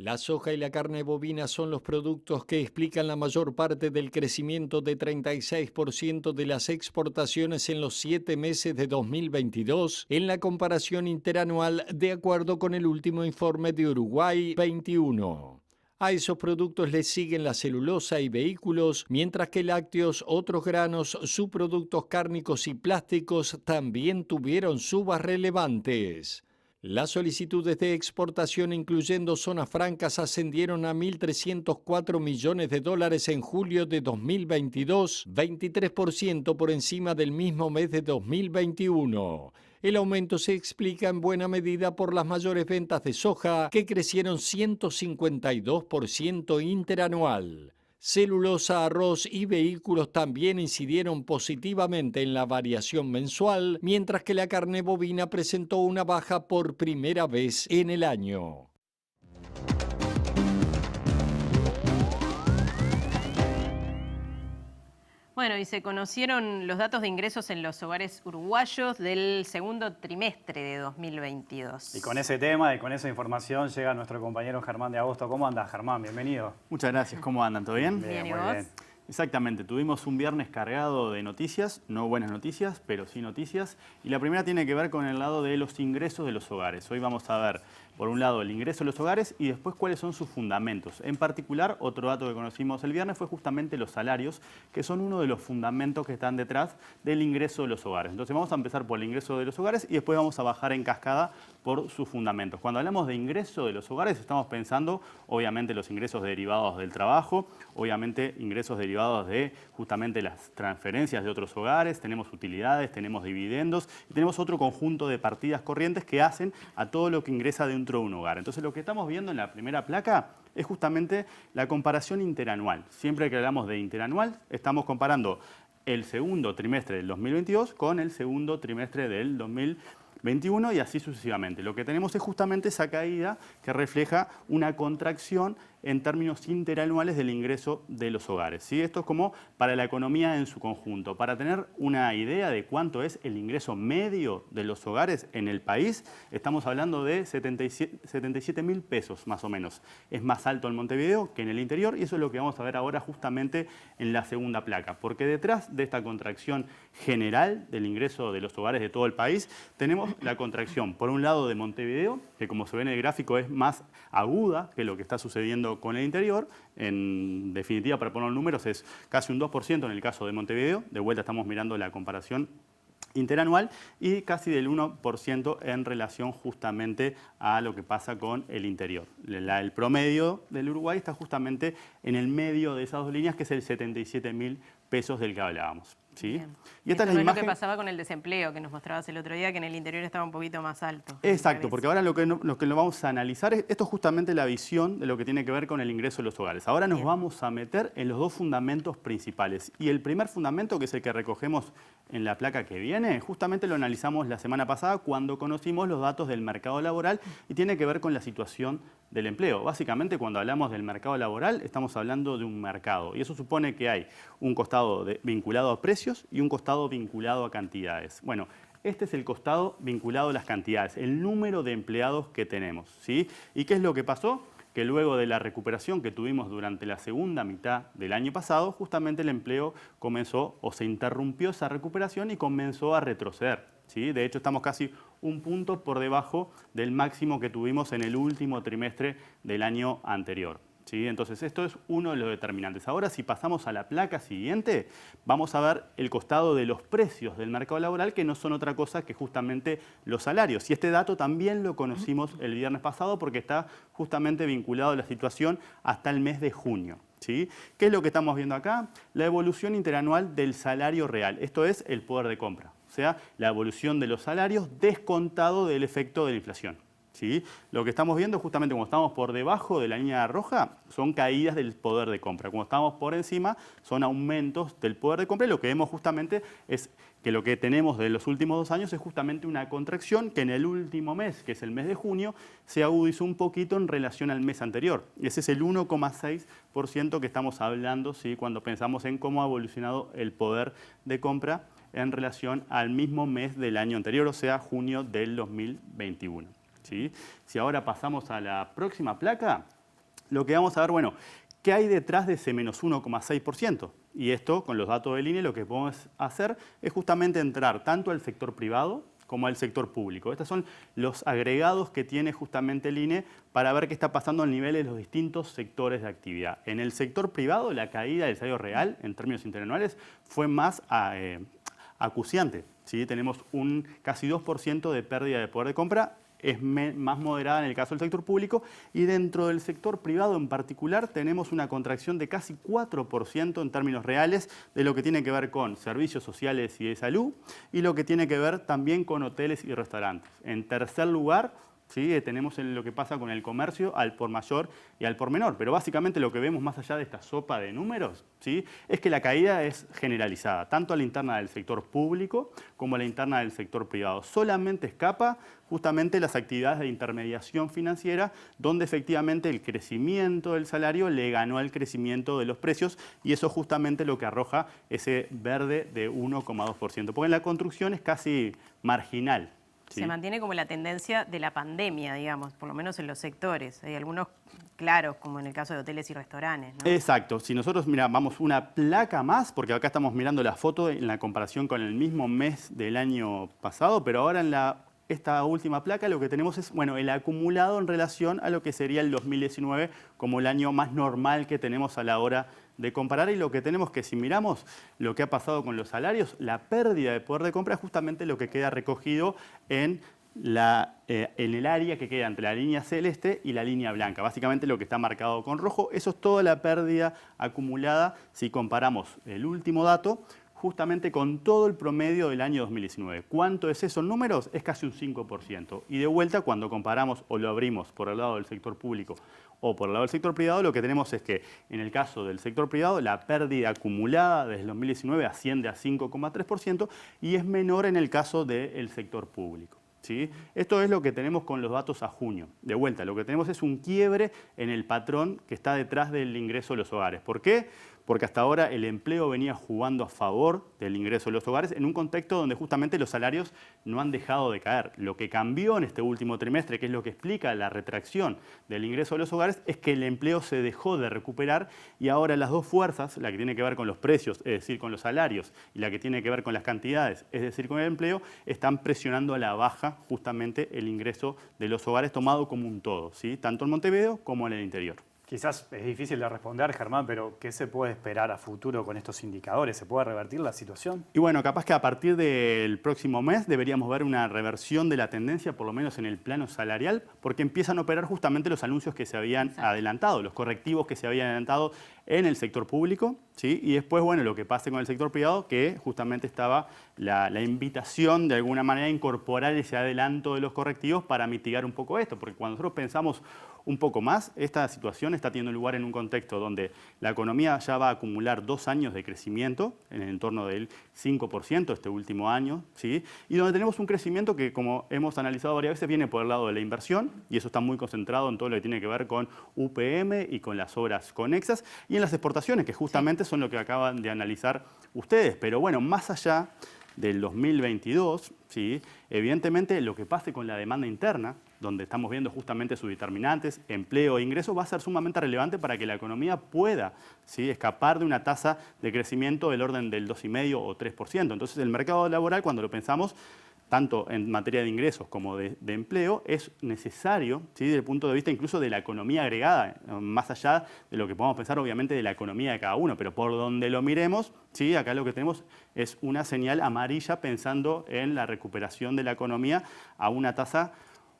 La soja y la carne bovina son los productos que explican la mayor parte del crecimiento de 36% de las exportaciones en los 7 meses de 2022 en la comparación interanual, de acuerdo con el último informe de Uruguay 21. A esos productos les siguen la celulosa y vehículos, mientras que lácteos, otros granos, subproductos cárnicos y plásticos también tuvieron subas relevantes. Las solicitudes de exportación, incluyendo zonas francas, ascendieron a 1.304 millones de dólares en julio de 2022, 23% por encima del mismo mes de 2021. El aumento se explica en buena medida por las mayores ventas de soja, que crecieron 152% interanual. Celulosa, arroz y vehículos también incidieron positivamente en la variación mensual, mientras que la carne bovina presentó una baja por primera vez en el año. Bueno, y se conocieron los datos de ingresos en los hogares uruguayos del segundo trimestre de 2022. Y con ese tema y con esa información llega nuestro compañero Germán de Agosto. ¿Cómo andas, Germán? Bienvenido. Muchas gracias. ¿Cómo andan? ¿Todo bien? Bien, ¿y vos? Bien. Exactamente. Tuvimos un viernes cargado de noticias, no buenas noticias, pero sí noticias. Y la primera tiene que ver con el lado de los ingresos de los hogares. Hoy vamos a ver, por un lado, el ingreso de los hogares y después cuáles son sus fundamentos. En particular, otro dato que conocimos el viernes fue justamente los salarios, que son uno de los fundamentos que están detrás del ingreso de los hogares. Entonces vamos a empezar por el ingreso de los hogares y después vamos a bajar en cascada por sus fundamentos. Cuando hablamos de ingreso de los hogares, estamos pensando, obviamente, los ingresos derivados del trabajo, obviamente ingresos derivados de justamente las transferencias de otros hogares, tenemos utilidades, tenemos dividendos y tenemos otro conjunto de partidas corrientes que hacen a todo lo que ingresa dentro de un hogar. Entonces lo que estamos viendo en la primera placa es justamente la comparación interanual. Siempre que hablamos de interanual, estamos comparando el segundo trimestre del 2022 con el segundo trimestre del 2021 y así sucesivamente. Lo que tenemos es justamente esa caída que refleja una contracción en términos interanuales del ingreso de los hogares. ¿Sí? Esto es como para la economía en su conjunto. Para tener una idea de cuánto es el ingreso medio de los hogares en el país, estamos hablando de 77.000 pesos más o menos. Es más alto en Montevideo que en el interior y eso es lo que vamos a ver ahora justamente en la segunda placa. Porque detrás de esta contracción general del ingreso de los hogares de todo el país, tenemos la contracción, por un lado, de Montevideo, que como se ve en el gráfico es más aguda que lo que está sucediendo con el interior. En definitiva, para poner números, es casi un 2% en el caso de Montevideo. De vuelta estamos mirando la comparación interanual y casi del 1% en relación justamente a lo que pasa con el interior. El promedio del Uruguay está justamente en el medio de esas dos líneas, que es el 77.000 pesos del que hablábamos. ¿sí? Y esta es la imagen. Lo que pasaba con el desempleo que nos mostrabas el otro día, que en el interior estaba un poquito más alto. Exacto, porque ahora lo que lo vamos a analizar es, esto es justamente la visión de lo que tiene que ver con el ingreso de los hogares. Ahora nos vamos a meter en los dos fundamentos principales. Y el primer fundamento, que es el que recogemos en la placa que viene, justamente lo analizamos la semana pasada cuando conocimos los datos del mercado laboral y tiene que ver con la situación del empleo. Básicamente, cuando hablamos del mercado laboral, estamos hablando de un mercado. Y eso supone que hay un costado vinculado a precios y un costado vinculado a cantidades. Bueno, este es el costado vinculado a las cantidades, el número de empleados que tenemos, ¿sí? ¿Y qué es lo que pasó? Que luego de la recuperación que tuvimos durante la segunda mitad del año pasado, justamente el empleo comenzó o se interrumpió esa recuperación y comenzó a retroceder, ¿sí? De hecho, estamos casi un punto por debajo del máximo que tuvimos en el último trimestre del año anterior, ¿sí? Entonces, esto es uno de los determinantes. Ahora, si pasamos a la placa siguiente, vamos a ver el costado de los precios del mercado laboral, que no son otra cosa que justamente los salarios. Y este dato también lo conocimos el viernes pasado porque está justamente vinculado a la situación hasta el mes de junio, ¿sí? ¿Qué es lo que estamos viendo acá? La evolución interanual del salario real. Esto es el poder de compra. O sea, la evolución de los salarios descontado del efecto de la inflación, ¿sí? Lo que estamos viendo justamente cuando estamos por debajo de la línea roja son caídas del poder de compra. Cuando estamos por encima son aumentos del poder de compra y lo que vemos justamente es que lo que tenemos de los últimos 2 años es justamente una contracción que en el último mes, que es el mes de junio, se agudizó un poquito en relación al mes anterior. Ese es el 1,6% que estamos hablando, ¿sí? Cuando pensamos en cómo ha evolucionado el poder de compra en relación al mismo mes del año anterior, o sea, junio del 2021. ¿Sí? Si ahora pasamos a la próxima placa, lo que vamos a ver, bueno, ¿qué hay detrás de ese menos 1,6%? Y esto, con los datos del INE, lo que podemos hacer es justamente entrar tanto al sector privado como al sector público. Estos son los agregados que tiene justamente el INE para ver qué está pasando a nivel de los distintos sectores de actividad. En el sector privado, la caída del salario real, en términos interanuales, fue más acuciante, ¿sí? Tenemos un casi 2% de pérdida de poder de compra, es más moderada en el caso del sector público y dentro del sector privado en particular tenemos una contracción de casi 4% en términos reales de lo que tiene que ver con servicios sociales y de salud y lo que tiene que ver también con hoteles y restaurantes. En tercer lugar, ¿sí? Tenemos lo que pasa con el comercio al por mayor y al por menor. Pero básicamente lo que vemos más allá de esta sopa de números, ¿sí? Es que la caída es generalizada, tanto a la interna del sector público como a la interna del sector privado. Solamente escapa justamente las actividades de intermediación financiera, donde efectivamente el crecimiento del salario le ganó al crecimiento de los precios y eso justamente lo que arroja ese verde de 1,2%. Porque en la construcción es casi marginal. ¿Sí? Se mantiene como la tendencia de la pandemia, digamos, por lo menos en los sectores. Hay algunos claros, como en el caso de hoteles y restaurantes, ¿no? Exacto. Si nosotros, vamos una placa más, porque acá estamos mirando la foto en la comparación con el mismo mes del año pasado, pero ahora en esta última placa lo que tenemos es, bueno, el acumulado en relación a lo que sería el 2019 como el año más normal que tenemos a la hora de comparar y lo que tenemos que si miramos lo que ha pasado con los salarios, la pérdida de poder de compra es justamente lo que queda recogido en el área que queda entre la línea celeste y la línea blanca. Básicamente lo que está marcado con rojo, eso es toda la pérdida acumulada si comparamos el último dato justamente con todo el promedio del año 2019. ¿Cuánto es esos números? Es casi un 5%. Y de vuelta, cuando comparamos o lo abrimos por el lado del sector público o por el lado del sector privado, lo que tenemos es que en el caso del sector privado la pérdida acumulada desde el 2019 asciende a 5,3% y es menor en el caso del sector público. ¿Sí? Esto es lo que tenemos con los datos a junio. De vuelta, lo que tenemos es un quiebre en el patrón que está detrás del ingreso de los hogares. ¿Por qué? Porque hasta ahora el empleo venía jugando a favor del ingreso de los hogares en un contexto donde justamente los salarios no han dejado de caer. Lo que cambió en este último trimestre, que es lo que explica la retracción del ingreso de los hogares, es que el empleo se dejó de recuperar y ahora las dos fuerzas, la que tiene que ver con los precios, es decir, con los salarios, y la que tiene que ver con las cantidades, es decir, con el empleo, están presionando a la baja justamente el ingreso de los hogares tomado como un todo, ¿sí? Tanto en Montevideo como en el interior. Quizás es difícil de responder, Germán, pero ¿qué se puede esperar a futuro con estos indicadores? ¿Se puede revertir la situación? Y bueno, capaz que a partir del próximo mes deberíamos ver una reversión de la tendencia, por lo menos en el plano salarial, porque empiezan a operar justamente los anuncios que se habían adelantado, los correctivos que se habían adelantado en el sector público, ¿sí? Y después, bueno, lo que pase con el sector privado, que justamente estaba la invitación de alguna manera a incorporar ese adelanto de los correctivos para mitigar un poco esto, porque cuando nosotros pensamos un poco más, esta situación está teniendo lugar en un contexto donde la economía ya va a acumular 2 años de crecimiento, en el entorno del 5% este último año, ¿sí? Y donde tenemos un crecimiento que, como hemos analizado varias veces, viene por el lado de la inversión, y eso está muy concentrado en todo lo que tiene que ver con UPM y con las obras conexas, y en las exportaciones, que justamente son lo que acaban de analizar ustedes. Pero bueno, más allá del 2022, ¿sí? Evidentemente lo que pase con la demanda interna, donde estamos viendo justamente sus determinantes, empleo e ingresos, va a ser sumamente relevante para que la economía pueda, ¿sí? Escapar de una tasa de crecimiento del orden del 2,5 o 3%. Entonces el mercado laboral, cuando lo pensamos, tanto en materia de ingresos como de empleo, es necesario, ¿sí? Desde el punto de vista incluso de la economía agregada, más allá de lo que podamos pensar obviamente de la economía de cada uno, pero por donde lo miremos, ¿sí? Acá lo que tenemos es una señal amarilla pensando en la recuperación de la economía a una tasa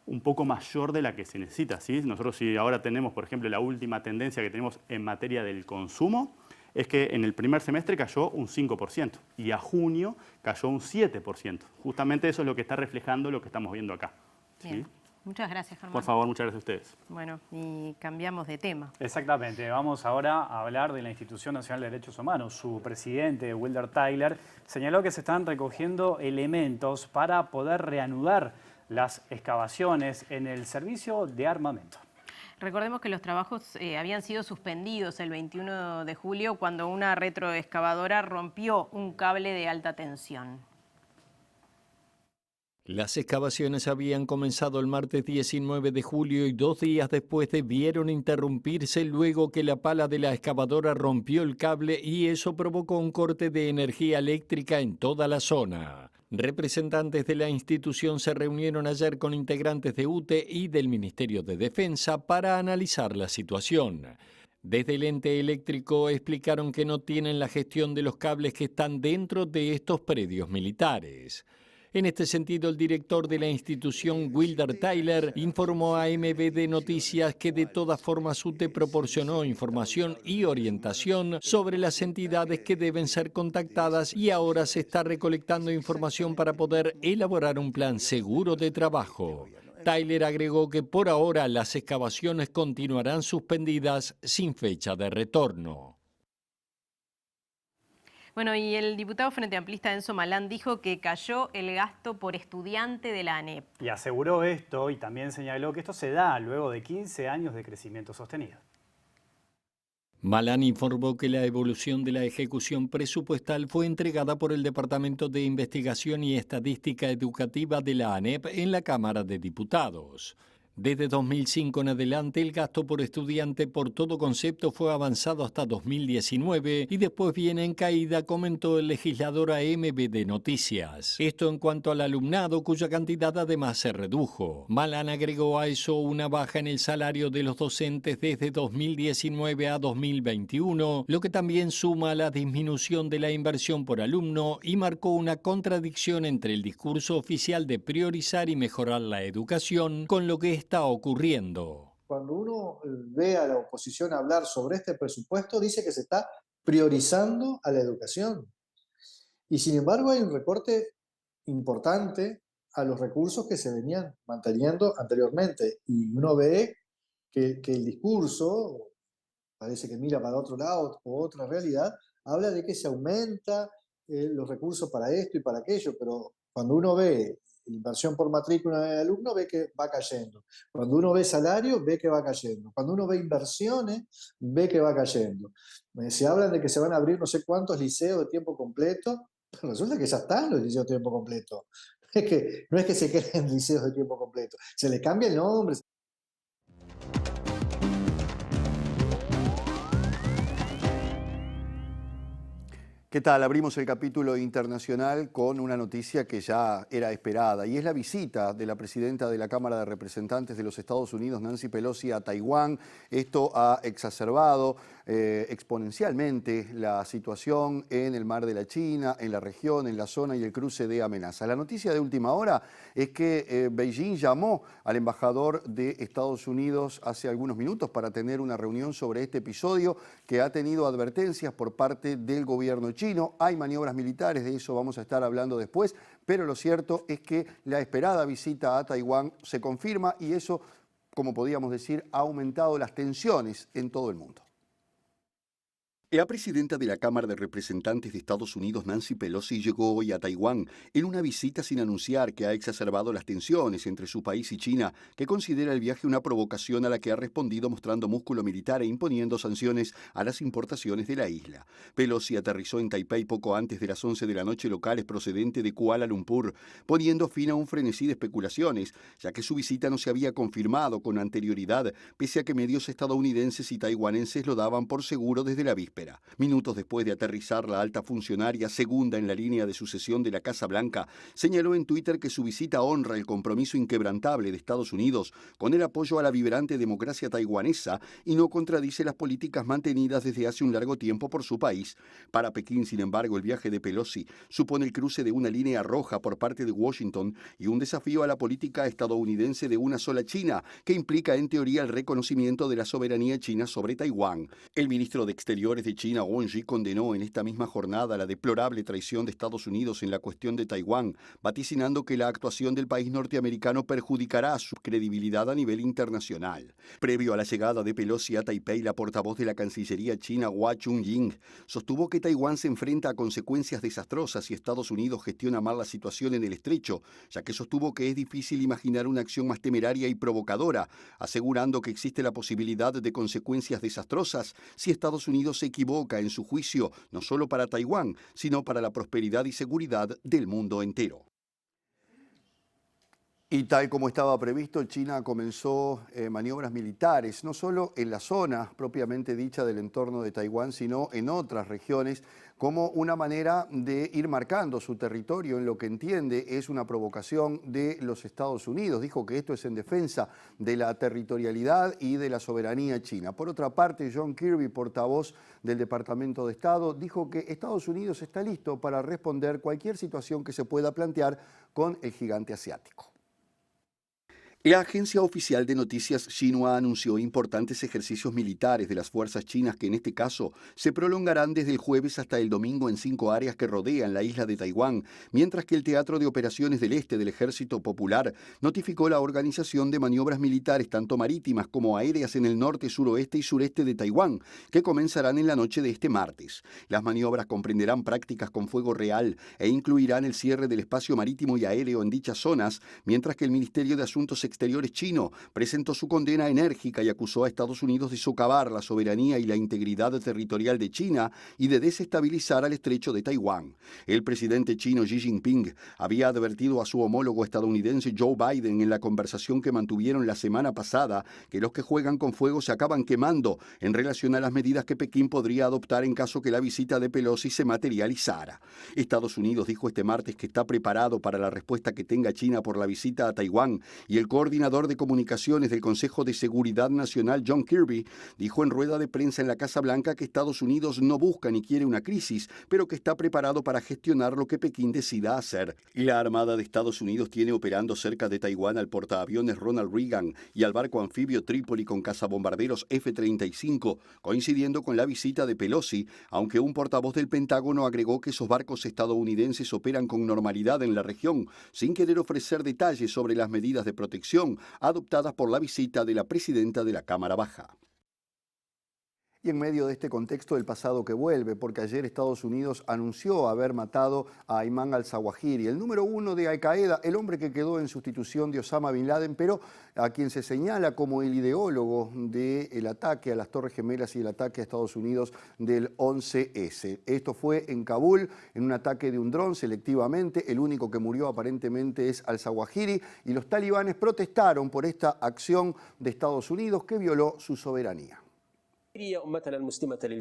un poco mayor de la que se necesita, ¿sí? Nosotros si ahora tenemos, por ejemplo, la última tendencia que tenemos en materia del consumo, es que en el primer semestre cayó un 5% y a junio cayó un 7%. Justamente eso es lo que está reflejando lo que estamos viendo acá. Bien. ¿Sí? Muchas gracias, Germán. Por favor, muchas gracias a ustedes. Bueno, y cambiamos de tema. Exactamente. Vamos ahora a hablar de la Institución Nacional de Derechos Humanos. Su presidente, Wilder Tyler, señaló que se están recogiendo elementos para poder reanudar las excavaciones en el servicio de armamento. Recordemos que los trabajos habían sido suspendidos el 21 de julio cuando una retroexcavadora rompió un cable de alta tensión. Las excavaciones habían comenzado el martes 19 de julio y 2 días después debieron interrumpirse luego que la pala de la excavadora rompió el cable y eso provocó un corte de energía eléctrica en toda la zona. Representantes de la institución se reunieron ayer con integrantes de UTE y del Ministerio de Defensa para analizar la situación. Desde el ente eléctrico explicaron que no tienen la gestión de los cables que están dentro de estos predios militares. En este sentido, el director de la institución, Wilder Tyler, informó a MBD Noticias que de todas formas UTE proporcionó información y orientación sobre las entidades que deben ser contactadas y ahora se está recolectando información para poder elaborar un plan seguro de trabajo. Tyler agregó que por ahora las excavaciones continuarán suspendidas sin fecha de retorno. Bueno, y el diputado Frente Amplista Enzo Malán dijo que cayó el gasto por estudiante de la ANEP. Y aseguró esto y también señaló que esto se da luego de 15 años de crecimiento sostenido. Malán informó que la evolución de la ejecución presupuestal fue entregada por el Departamento de Investigación y Estadística Educativa de la ANEP en la Cámara de Diputados. Desde 2005 en adelante, el gasto por estudiante por todo concepto fue avanzado hasta 2019 y después viene en caída, comentó el legislador a MBD Noticias. Esto en cuanto al alumnado, cuya cantidad además se redujo. Malán agregó a eso una baja en el salario de los docentes desde 2019 a 2021, lo que también suma a la disminución de la inversión por alumno y marcó una contradicción entre el discurso oficial de priorizar y mejorar la educación con lo que está ocurriendo. Cuando uno ve a la oposición hablar sobre este presupuesto, dice que se está priorizando a la educación. Y sin embargo hay un recorte importante a los recursos que se venían manteniendo anteriormente. Y uno ve que el discurso, parece que mira para otro lado o otra realidad, habla de que se aumenta los recursos para esto y para aquello, pero cuando uno ve inversión por matrícula de alumno, ve que va cayendo. Cuando uno ve salario, ve que va cayendo. Cuando uno ve inversiones, ve que va cayendo. Se hablan de que se van a abrir no sé cuántos liceos de tiempo completo, pero resulta que ya están los liceos de tiempo completo. No es que se creen liceos de tiempo completo, se les cambia el nombre. ¿Qué tal? Abrimos el capítulo internacional con una noticia que ya era esperada y es la visita de la presidenta de la Cámara de Representantes de los Estados Unidos, Nancy Pelosi, a Taiwán. Esto ha exacerbado exponencialmente la situación en el Mar de la China, en la región, en la zona y el cruce de amenazas. La noticia de última hora es que Beijing llamó al embajador de Estados Unidos hace algunos minutos para tener una reunión sobre este episodio que ha tenido advertencias por parte del gobierno chino. Hay maniobras militares, de eso vamos a estar hablando después, pero lo cierto es que la esperada visita a Taiwán se confirma y eso, como podíamos decir, ha aumentado las tensiones en todo el mundo. La presidenta de la Cámara de Representantes de Estados Unidos, Nancy Pelosi, llegó hoy a Taiwán en una visita sin anunciar que ha exacerbado las tensiones entre su país y China, que considera el viaje una provocación a la que ha respondido mostrando músculo militar e imponiendo sanciones a las importaciones de la isla. Pelosi aterrizó en Taipei poco antes de las 11 de la noche locales procedente de Kuala Lumpur, poniendo fin a un frenesí de especulaciones, ya que su visita no se había confirmado con anterioridad, pese a que medios estadounidenses y taiwaneses lo daban por seguro desde la víspera. Minutos después de aterrizar, la alta funcionaria, segunda en la línea de sucesión de la Casa Blanca, señaló en Twitter que su visita honra el compromiso inquebrantable de Estados Unidos con el apoyo a la vibrante democracia taiwanesa y no contradice las políticas mantenidas desde hace un largo tiempo por su país. Para Pekín, sin embargo, el viaje de Pelosi supone el cruce de una línea roja por parte de Washington y un desafío a la política estadounidense de una sola China, que implica en teoría el reconocimiento de la soberanía china sobre Taiwán. El ministro de Exteriores de China, Wang Yi, condenó en esta misma jornada la deplorable traición de Estados Unidos en la cuestión de Taiwán, vaticinando que la actuación del país norteamericano perjudicará su credibilidad a nivel internacional. Previo a la llegada de Pelosi a Taipei, la portavoz de la Cancillería china, Hua Chunying, sostuvo que Taiwán se enfrenta a consecuencias desastrosas si Estados Unidos gestiona mal la situación en el estrecho, ya que sostuvo que es difícil imaginar una acción más temeraria y provocadora, asegurando que existe la posibilidad de consecuencias desastrosas si Estados Unidos se equivoca en su juicio, no solo para Taiwán, sino para la prosperidad y seguridad del mundo entero. Y tal como estaba previsto, China comenzó maniobras militares, no solo en la zona propiamente dicha del entorno de Taiwán, sino en otras regiones, como una manera de ir marcando su territorio en lo que entiende es una provocación de los Estados Unidos. Dijo que esto es en defensa de la territorialidad y de la soberanía china. Por otra parte, John Kirby, portavoz del Departamento de Estado, dijo que Estados Unidos está listo para responder cualquier situación que se pueda plantear con el gigante asiático. La agencia oficial de noticias Xinhua anunció importantes ejercicios militares de las fuerzas chinas que en este caso se prolongarán desde el jueves hasta el domingo en 5 áreas que rodean la isla de Taiwán, mientras que el Teatro de Operaciones del Este del Ejército Popular notificó la organización de maniobras militares tanto marítimas como aéreas en el norte, suroeste y sureste de Taiwán, que comenzarán en la noche de este martes. Las maniobras comprenderán prácticas con fuego real e incluirán el cierre del espacio marítimo y aéreo en dichas zonas, mientras que el Ministerio de Asuntos Exteriores chino presentó su condena enérgica y acusó a Estados Unidos de socavar la soberanía y la integridad territorial de China y de desestabilizar al estrecho de Taiwán. El presidente chino Xi Jinping había advertido a su homólogo estadounidense Joe Biden en la conversación que mantuvieron la semana pasada que los que juegan con fuego se acaban quemando en relación a las medidas que Pekín podría adoptar en caso que la visita de Pelosi se materializara. Estados Unidos dijo este martes que está preparado para la respuesta que tenga China por la visita a Taiwán y el coordinador de comunicaciones del Consejo de Seguridad Nacional, John Kirby, dijo en rueda de prensa en la Casa Blanca que Estados Unidos no busca ni quiere una crisis, pero que está preparado para gestionar lo que Pekín decida hacer. La Armada de Estados Unidos tiene operando cerca de Taiwán al portaaviones Ronald Reagan y al barco anfibio Trípoli con cazabombarderos F-35, coincidiendo con la visita de Pelosi, aunque un portavoz del Pentágono agregó que esos barcos estadounidenses operan con normalidad en la región, sin querer ofrecer detalles sobre las medidas de protección adoptadas por la visita de la presidenta de la Cámara Baja. Y en medio de este contexto, el pasado que vuelve, porque ayer Estados Unidos anunció haber matado a Ayman al-Zawahiri, el número 1 de Al-Qaeda, el hombre que quedó en sustitución de Osama Bin Laden, pero a quien se señala como el ideólogo del ataque a las Torres Gemelas y el ataque a Estados Unidos del 11S. Esto fue en Kabul, en un ataque de un dron selectivamente. El único que murió aparentemente es al-Zawahiri y los talibanes protestaron por esta acción de Estados Unidos que violó su soberanía.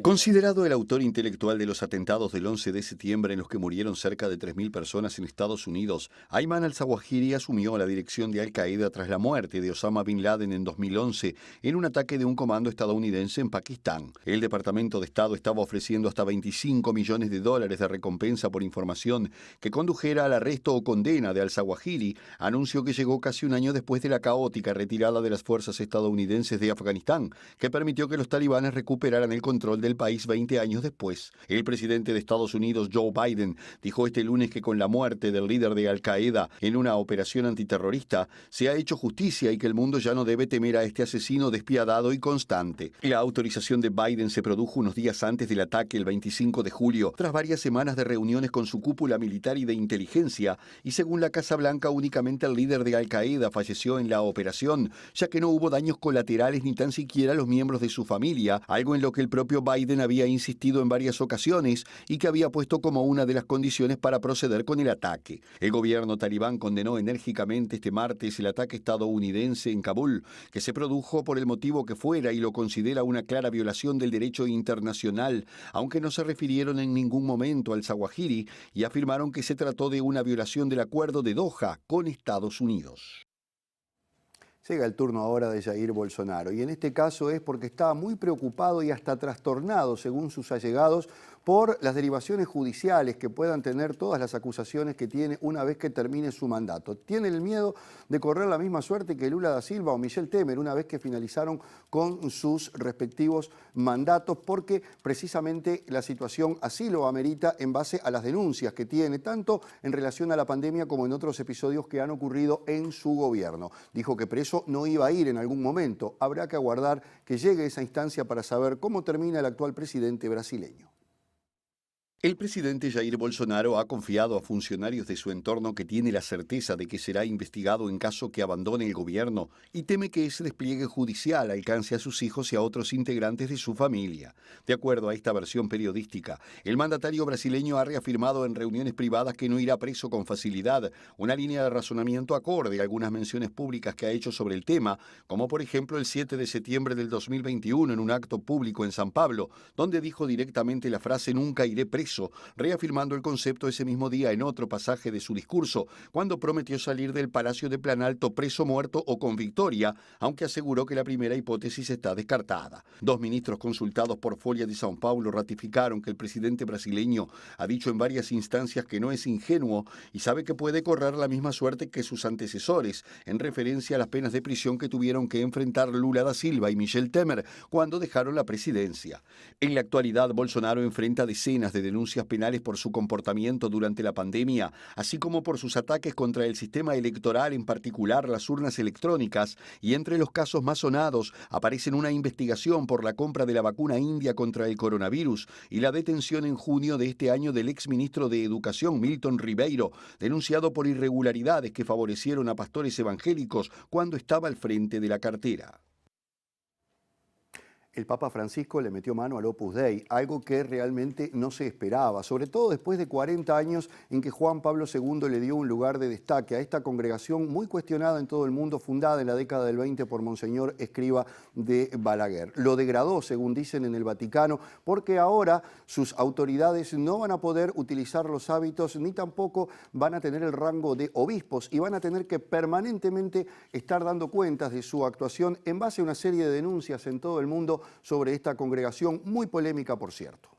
Considerado el autor intelectual de los atentados del 11 de septiembre en los que murieron cerca de 3.000 personas en Estados Unidos, Ayman al-Zawahiri asumió la dirección de Al-Qaeda tras la muerte de Osama Bin Laden en 2011 en un ataque de un comando estadounidense en Pakistán. El Departamento de Estado estaba ofreciendo hasta $25 millones de recompensa por información que condujera al arresto o condena de al-Zawahiri, anuncio que llegó casi un año después de la caótica retirada de las fuerzas estadounidenses de Afganistán, que permitió que los talibanes recuperaran el control del país 20 años después. El presidente de Estados Unidos, Joe Biden, dijo este lunes que con la muerte del líder de Al-Qaeda en una operación antiterrorista se ha hecho justicia y que el mundo ya no debe temer a este asesino despiadado y constante. La autorización de Biden se produjo unos días antes del ataque el 25 de julio, tras varias semanas de reuniones con su cúpula militar y de inteligencia, y según la Casa Blanca únicamente el líder de Al-Qaeda falleció en la operación, ya que no hubo daños colaterales ni tan siquiera los miembros de su familia, algo en lo que el propio Biden había insistido en varias ocasiones y que había puesto como una de las condiciones para proceder con el ataque. El gobierno talibán condenó enérgicamente este martes el ataque estadounidense en Kabul, que se produjo por el motivo que fuera y lo considera una clara violación del derecho internacional, aunque no se refirieron en ningún momento al Zawahiri y afirmaron que se trató de una violación del acuerdo de Doha con Estados Unidos. Llega el turno ahora de Jair Bolsonaro, y en este caso es porque está muy preocupado y hasta trastornado, según sus allegados, por las derivaciones judiciales que puedan tener todas las acusaciones que tiene una vez que termine su mandato. Tiene el miedo de correr la misma suerte que Lula da Silva o Michel Temer una vez que finalizaron con sus respectivos mandatos, porque precisamente la situación así lo amerita en base a las denuncias que tiene, tanto en relación a la pandemia como en otros episodios que han ocurrido en su gobierno. Dijo que preso no iba a ir en algún momento. Habrá que aguardar que llegue esa instancia para saber cómo termina el actual presidente brasileño. El presidente Jair Bolsonaro ha confiado a funcionarios de su entorno que tiene la certeza de que será investigado en caso que abandone el gobierno y teme que ese despliegue judicial alcance a sus hijos y a otros integrantes de su familia. De acuerdo a esta versión periodística, el mandatario brasileño ha reafirmado en reuniones privadas que no irá preso con facilidad, una línea de razonamiento acorde a algunas menciones públicas que ha hecho sobre el tema, como por ejemplo el 7 de septiembre del 2021 en un acto público en San Pablo, donde dijo directamente la frase «nunca iré preso», reafirmando el concepto ese mismo día en otro pasaje de su discurso, cuando prometió salir del Palacio de Planalto preso, muerto o con victoria, aunque aseguró que la primera hipótesis está descartada. Dos ministros consultados por Folha de São Paulo ratificaron que el presidente brasileño ha dicho en varias instancias que no es ingenuo y sabe que puede correr la misma suerte que sus antecesores, en referencia a las penas de prisión que tuvieron que enfrentar Lula da Silva y Michel Temer cuando dejaron la presidencia. En la actualidad, Bolsonaro enfrenta decenas de denuncias penales por su comportamiento durante la pandemia, así como por sus ataques contra el sistema electoral, en particular las urnas electrónicas, y entre los casos más sonados aparecen una investigación por la compra de la vacuna india contra el coronavirus y la detención en junio de este año del exministro de Educación, Milton Ribeiro, denunciado por irregularidades que favorecieron a pastores evangélicos cuando estaba al frente de la cartera. El Papa Francisco le metió mano al Opus Dei, algo que realmente no se esperaba, sobre todo después de 40 años en que Juan Pablo II le dio un lugar de destaque a esta congregación muy cuestionada en todo el mundo, fundada en la década del 20 por Monseñor Escrivá de Balaguer. Lo degradó, según dicen en el Vaticano, porque ahora sus autoridades no van a poder utilizar los hábitos ni tampoco van a tener el rango de obispos y van a tener que permanentemente estar dando cuentas de su actuación en base a una serie de denuncias en todo el mundo sobre esta congregación, muy polémica por cierto.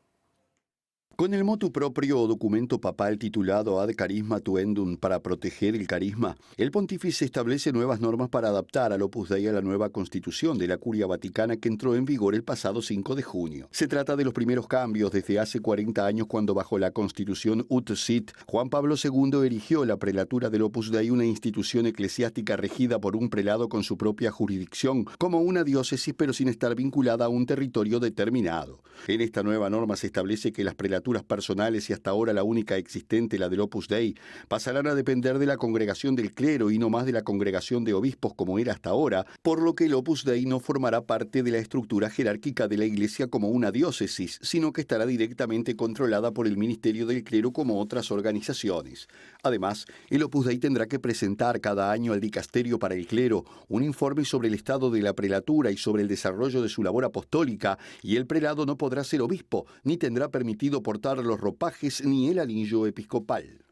Con el motu proprio o documento papal titulado Ad Carisma Tuendum, para proteger el carisma, el pontífice establece nuevas normas para adaptar al Opus Dei a la nueva constitución de la Curia Vaticana que entró en vigor el pasado 5 de junio. Se trata de los primeros cambios desde hace 40 años cuando bajo la constitución Ut Sit, Juan Pablo II erigió la prelatura del Opus Dei, una institución eclesiástica regida por un prelado con su propia jurisdicción, como una diócesis pero sin estar vinculada a un territorio determinado. En esta nueva norma se establece que las prelaturas candidaturas personales y hasta ahora la única existente, la del Opus Dei, pasarán a depender de la congregación del clero y no más de la congregación de obispos como era hasta ahora, por lo que el Opus Dei no formará parte de la estructura jerárquica de la Iglesia como una diócesis, sino que estará directamente controlada por el Ministerio del Clero como otras organizaciones. Además, el Opus Dei tendrá que presentar cada año al Dicasterio para el Clero un informe sobre el estado de la prelatura y sobre el desarrollo de su labor apostólica, y el prelado no podrá ser obispo, ni tendrá permitido portar los ropajes ni el anillo episcopal.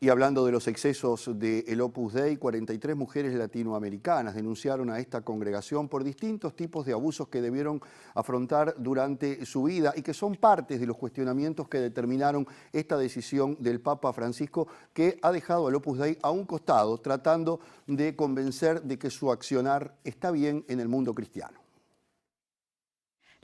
Y hablando de los excesos del Opus Dei, 43 mujeres latinoamericanas denunciaron a esta congregación por distintos tipos de abusos que debieron afrontar durante su vida y que son partes de los cuestionamientos que determinaron esta decisión del Papa Francisco, que ha dejado al Opus Dei a un costado, tratando de convencer de que su accionar está bien en el mundo cristiano.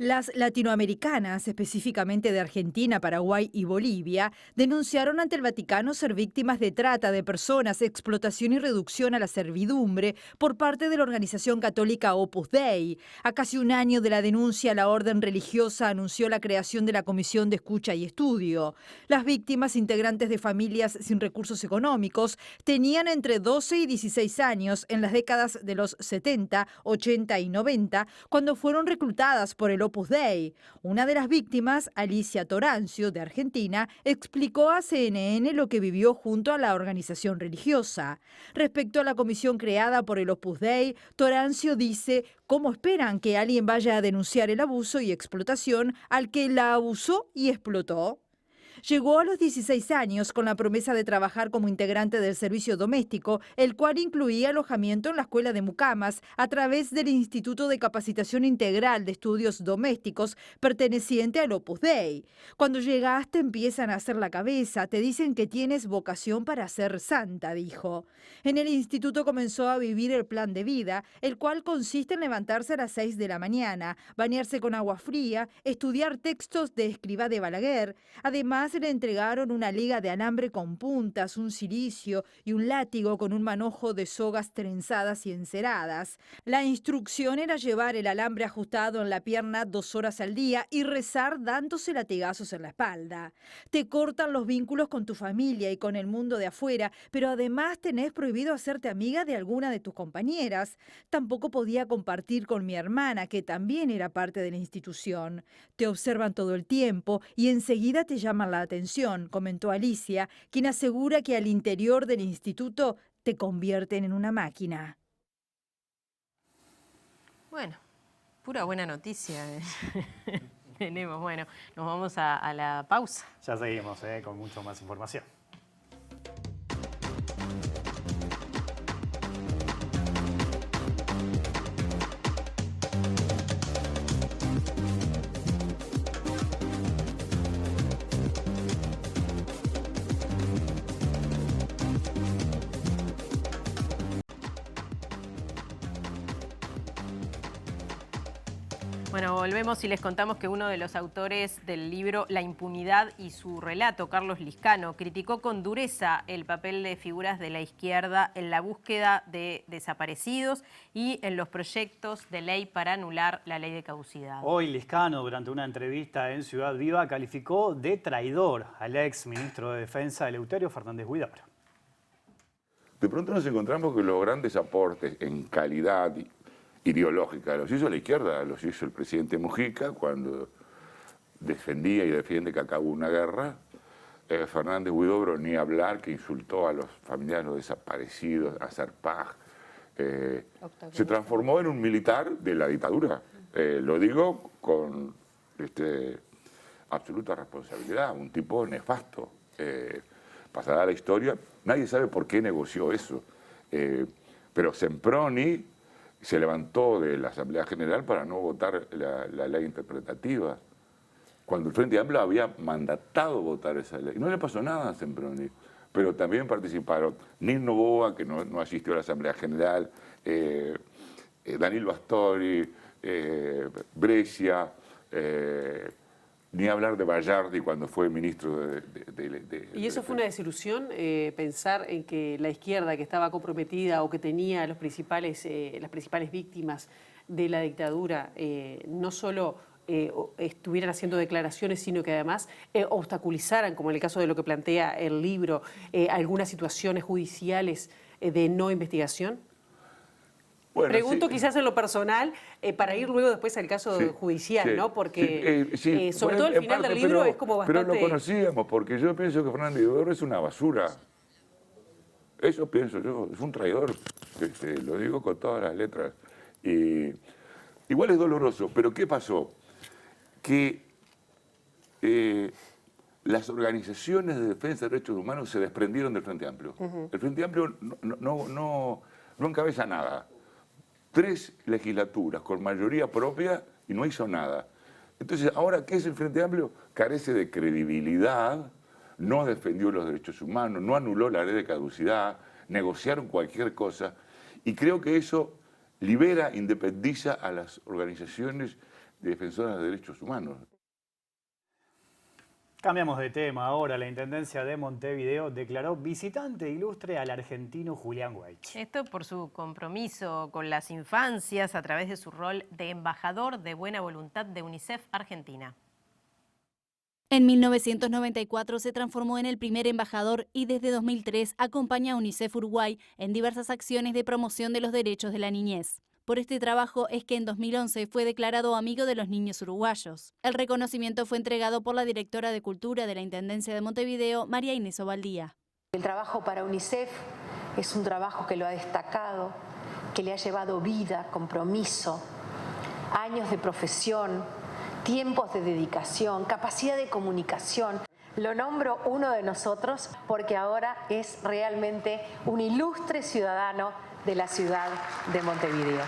Las latinoamericanas, específicamente de Argentina, Paraguay y Bolivia, denunciaron ante el Vaticano ser víctimas de trata de personas, explotación y reducción a la servidumbre por parte de la organización católica Opus Dei. A casi un año de la denuncia, la orden religiosa anunció la creación de la Comisión de Escucha y Estudio. Las víctimas, integrantes de familias sin recursos económicos, tenían entre 12 y 16 años en las décadas de los 70, 80 y 90, cuando fueron reclutadas por el Opus Dei. Una de las víctimas, Alicia Torancio, de Argentina, explicó a CNN lo que vivió junto a la organización religiosa. Respecto a la comisión creada por el Opus Dei, Torancio dice cómo esperan que alguien vaya a denunciar el abuso y explotación al que la abusó y explotó. Llegó a los 16 años con la promesa de trabajar como integrante del servicio doméstico, el cual incluía alojamiento en la escuela de mucamas a través del Instituto de Capacitación Integral de Estudios Domésticos perteneciente al Opus Dei. Cuando llegaste empiezan a hacer la cabeza, te dicen que tienes vocación para ser santa, dijo. En el instituto comenzó a vivir el plan de vida, el cual consiste en levantarse a las 6 de la mañana, bañarse con agua fría, estudiar textos de Escrivá de Balaguer. Además, le entregaron una liga de alambre con puntas, un cilicio y un látigo con un manojo de sogas trenzadas y enceradas. La instrucción era llevar el alambre ajustado en la pierna 2 horas al día y rezar dándose latigazos en la espalda. Te cortan los vínculos con tu familia y con el mundo de afuera, pero además tenés prohibido hacerte amiga de alguna de tus compañeras. Tampoco podía compartir con mi hermana, que también era parte de la institución. Te observan todo el tiempo y enseguida te llaman la atención, comentó Alicia, quien asegura que al interior del instituto te convierten en una máquina. Bueno, pura buena noticia. Tenemos, bueno, nos vamos a la pausa. Ya seguimos con mucho más información. Bueno, volvemos y les contamos que uno de los autores del libro La impunidad y su relato, Carlos Lizcano, criticó con dureza el papel de figuras de la izquierda en la búsqueda de desaparecidos y en los proyectos de ley para anular la ley de caducidad. Hoy Lizcano, durante una entrevista en Ciudad Viva, calificó de traidor al ex ministro de Defensa, Eleuterio Fernández Huidobro. De pronto nos encontramos que los grandes aportes en calidad ideológica los hizo la izquierda, los hizo el presidente Mujica cuando defendía y defiende que acabó una guerra. Fernández Huidobro, ni hablar, que insultó a los familiares de los desaparecidos, a Serpaj. Se transformó en un militar de la dictadura. Lo digo con absoluta responsabilidad, un tipo nefasto. Pasará a la historia, nadie sabe por qué negoció eso. Pero Semproni se levantó de la Asamblea General para no votar la ley interpretativa, cuando el Frente Amplio había mandatado votar esa ley. No le pasó nada a Semproni, pero también participaron Nil Noboa, que no asistió a la Asamblea General, Daniel Bastori, Brescia, ni hablar de Bayardi cuando fue ministro ¿Y eso fue una desilusión? Pensar en que la izquierda, que estaba comprometida o que tenía las principales víctimas de la dictadura, no solo estuvieran haciendo declaraciones, sino que además obstaculizaran, como en el caso de lo que plantea el libro, algunas situaciones judiciales de no investigación? Bueno, pregunto quizás en lo personal, para ir luego después al caso judicial, ¿no? Porque sobre todo el final del libro es como bastante... Pero lo conocíamos, porque yo pienso que Fernández Didoro es una basura. Eso pienso yo, es un traidor, lo digo con todas las letras. Igual es doloroso, pero ¿qué pasó? Que las organizaciones de defensa de derechos humanos se desprendieron del Frente Amplio. El Frente Amplio no encabeza nada. 3 legislaturas con mayoría propia y no hizo nada. Entonces, ahora, ¿qué es el Frente Amplio? Carece de credibilidad, no defendió los derechos humanos, no anuló la ley de caducidad, negociaron cualquier cosa, y creo que eso libera, independiza a las organizaciones defensoras de derechos humanos. Cambiamos de tema ahora. La Intendencia de Montevideo declaró visitante ilustre al argentino Julián Weich. Esto por su compromiso con las infancias a través de su rol de embajador de buena voluntad de UNICEF Argentina. En 1994 se transformó en el primer embajador y desde 2003 acompaña a UNICEF Uruguay en diversas acciones de promoción de los derechos de la niñez. Por este trabajo es que en 2011 fue declarado amigo de los niños uruguayos. El reconocimiento fue entregado por la directora de Cultura de la Intendencia de Montevideo, María Inés Ovaldía. El trabajo para UNICEF es un trabajo que lo ha destacado, que le ha llevado vida, compromiso, años de profesión, tiempos de dedicación, capacidad de comunicación. Lo nombro uno de nosotros porque ahora es realmente un ilustre ciudadano de la ciudad de Montevideo.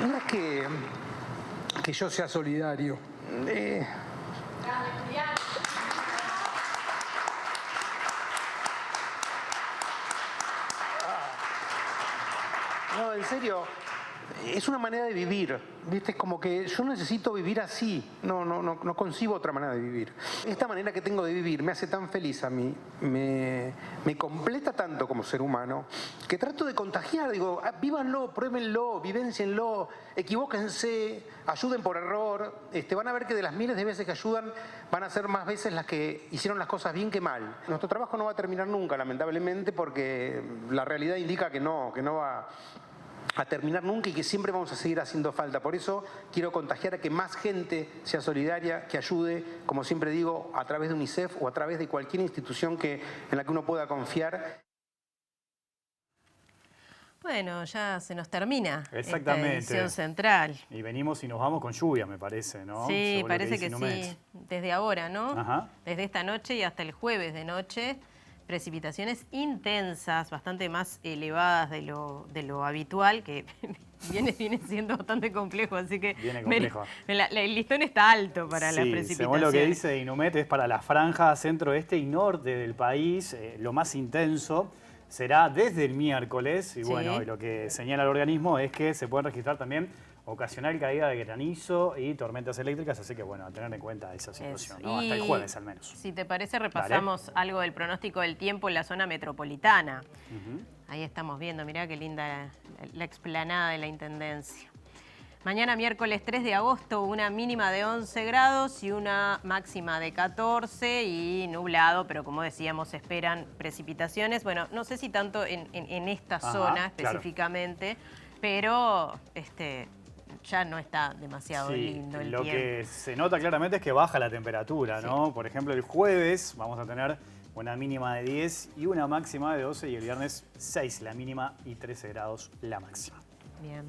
No es que yo sea solidario. No, en serio, es una manera de vivir, ¿viste? Es como que yo necesito vivir así, no concibo otra manera de vivir. Esta manera que tengo de vivir me hace tan feliz a mí, me completa tanto como ser humano, que trato de contagiar, digo, vívanlo, pruébenlo, vivéncienlo, equivóquense, ayuden por error, van a ver que de las miles de veces que ayudan van a ser más veces las que hicieron las cosas bien que mal. Nuestro trabajo no va a terminar nunca, lamentablemente, porque la realidad indica que no va a terminar nunca y que siempre vamos a seguir haciendo falta. Por eso quiero contagiar a que más gente sea solidaria, que ayude, como siempre digo, a través de UNICEF o a través de cualquier institución en la que uno pueda confiar. Bueno, ya se nos termina esta edición central. Y venimos y nos vamos con lluvia, me parece, ¿no? Sí, parece que sí. Desde ahora, ¿no? Ajá. Desde esta noche y hasta el jueves de noche. Precipitaciones intensas, bastante más elevadas de lo habitual, que viene siendo bastante complejo, así que el listón está alto para las precipitaciones. Según lo que dice Inumet, es para la franja centro-este y norte del país, lo más intenso será desde el miércoles, y bueno, y lo que señala el organismo es que se pueden registrar también ocasional caída de granizo y tormentas eléctricas, así que bueno, a tener en cuenta esa situación, ¿no? Hasta el jueves al menos. Si te parece, repasamos algo del pronóstico del tiempo en la zona metropolitana. Ahí estamos viendo, mirá qué linda la explanada de la Intendencia. Mañana miércoles 3 de agosto, una mínima de 11 grados y una máxima de 14 y nublado, pero como decíamos, se esperan precipitaciones. Bueno, no sé si tanto en esta zona específicamente, pero ya no está demasiado lindo el tiempo. Lo que se nota claramente es que baja la temperatura, ¿no? Por ejemplo, el jueves vamos a tener una mínima de 10 y una máxima de 12 y el viernes 6 la mínima y 13 grados la máxima. Bien.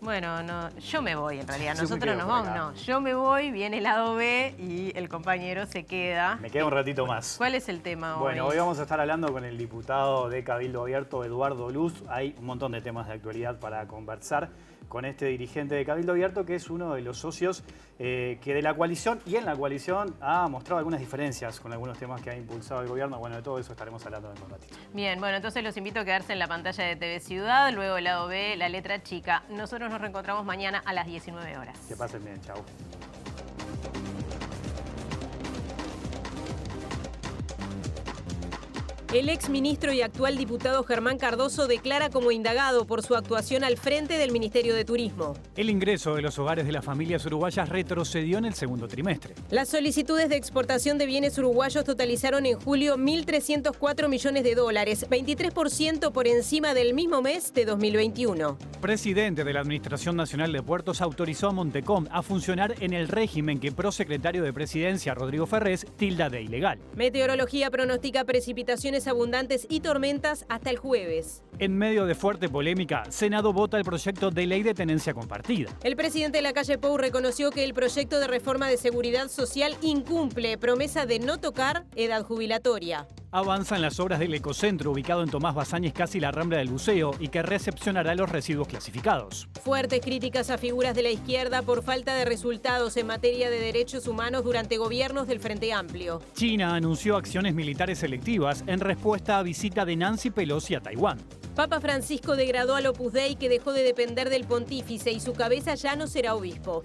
Bueno, yo me voy en realidad, nosotros nos vamos, yo me voy, viene el lado B y el compañero se queda. Me queda un ratito más. ¿Cuál es el tema hoy? Bueno, hoy vamos a estar hablando con el diputado de Cabildo Abierto, Eduardo Luz. Hay un montón de temas de actualidad para conversar con este dirigente de Cabildo Abierto, que es uno de los socios que de la coalición y en la coalición ha mostrado algunas diferencias con algunos temas que ha impulsado el gobierno. Bueno, de todo eso estaremos hablando en un ratito. Bien, bueno, entonces los invito a quedarse en la pantalla de TV Ciudad, luego el lado B, la letra chica. Nosotros nos reencontramos mañana a las 19 horas. Que pasen bien, chau. El exministro y actual diputado Germán Cardoso declara como indagado por su actuación al frente del Ministerio de Turismo. El ingreso de los hogares de las familias uruguayas retrocedió en el segundo trimestre. Las solicitudes de exportación de bienes uruguayos totalizaron en julio 1.304 millones de dólares, 23% por encima del mismo mes de 2021. Presidente de la Administración Nacional de Puertos autorizó a Montecom a funcionar en el régimen que prosecretario de Presidencia Rodrigo Ferrés tilda de ilegal. Meteorología pronostica precipitaciones abundantes y tormentas hasta el jueves. En medio de fuerte polémica, Senado vota el proyecto de ley de tenencia compartida. El presidente de la calle Pou reconoció que el proyecto de reforma de seguridad social incumple promesa de no tocar edad jubilatoria. Avanzan las obras del ecocentro ubicado en Tomás Bazáñez, casi la Rambla del Buceo, y que recepcionará los residuos clasificados. Fuertes críticas a figuras de la izquierda por falta de resultados en materia de derechos humanos durante gobiernos del Frente Amplio. China anunció acciones militares selectivas en respuesta a visita de Nancy Pelosi a Taiwán. Papa Francisco degradó al Opus Dei, que dejó de depender del pontífice y su cabeza ya no será obispo.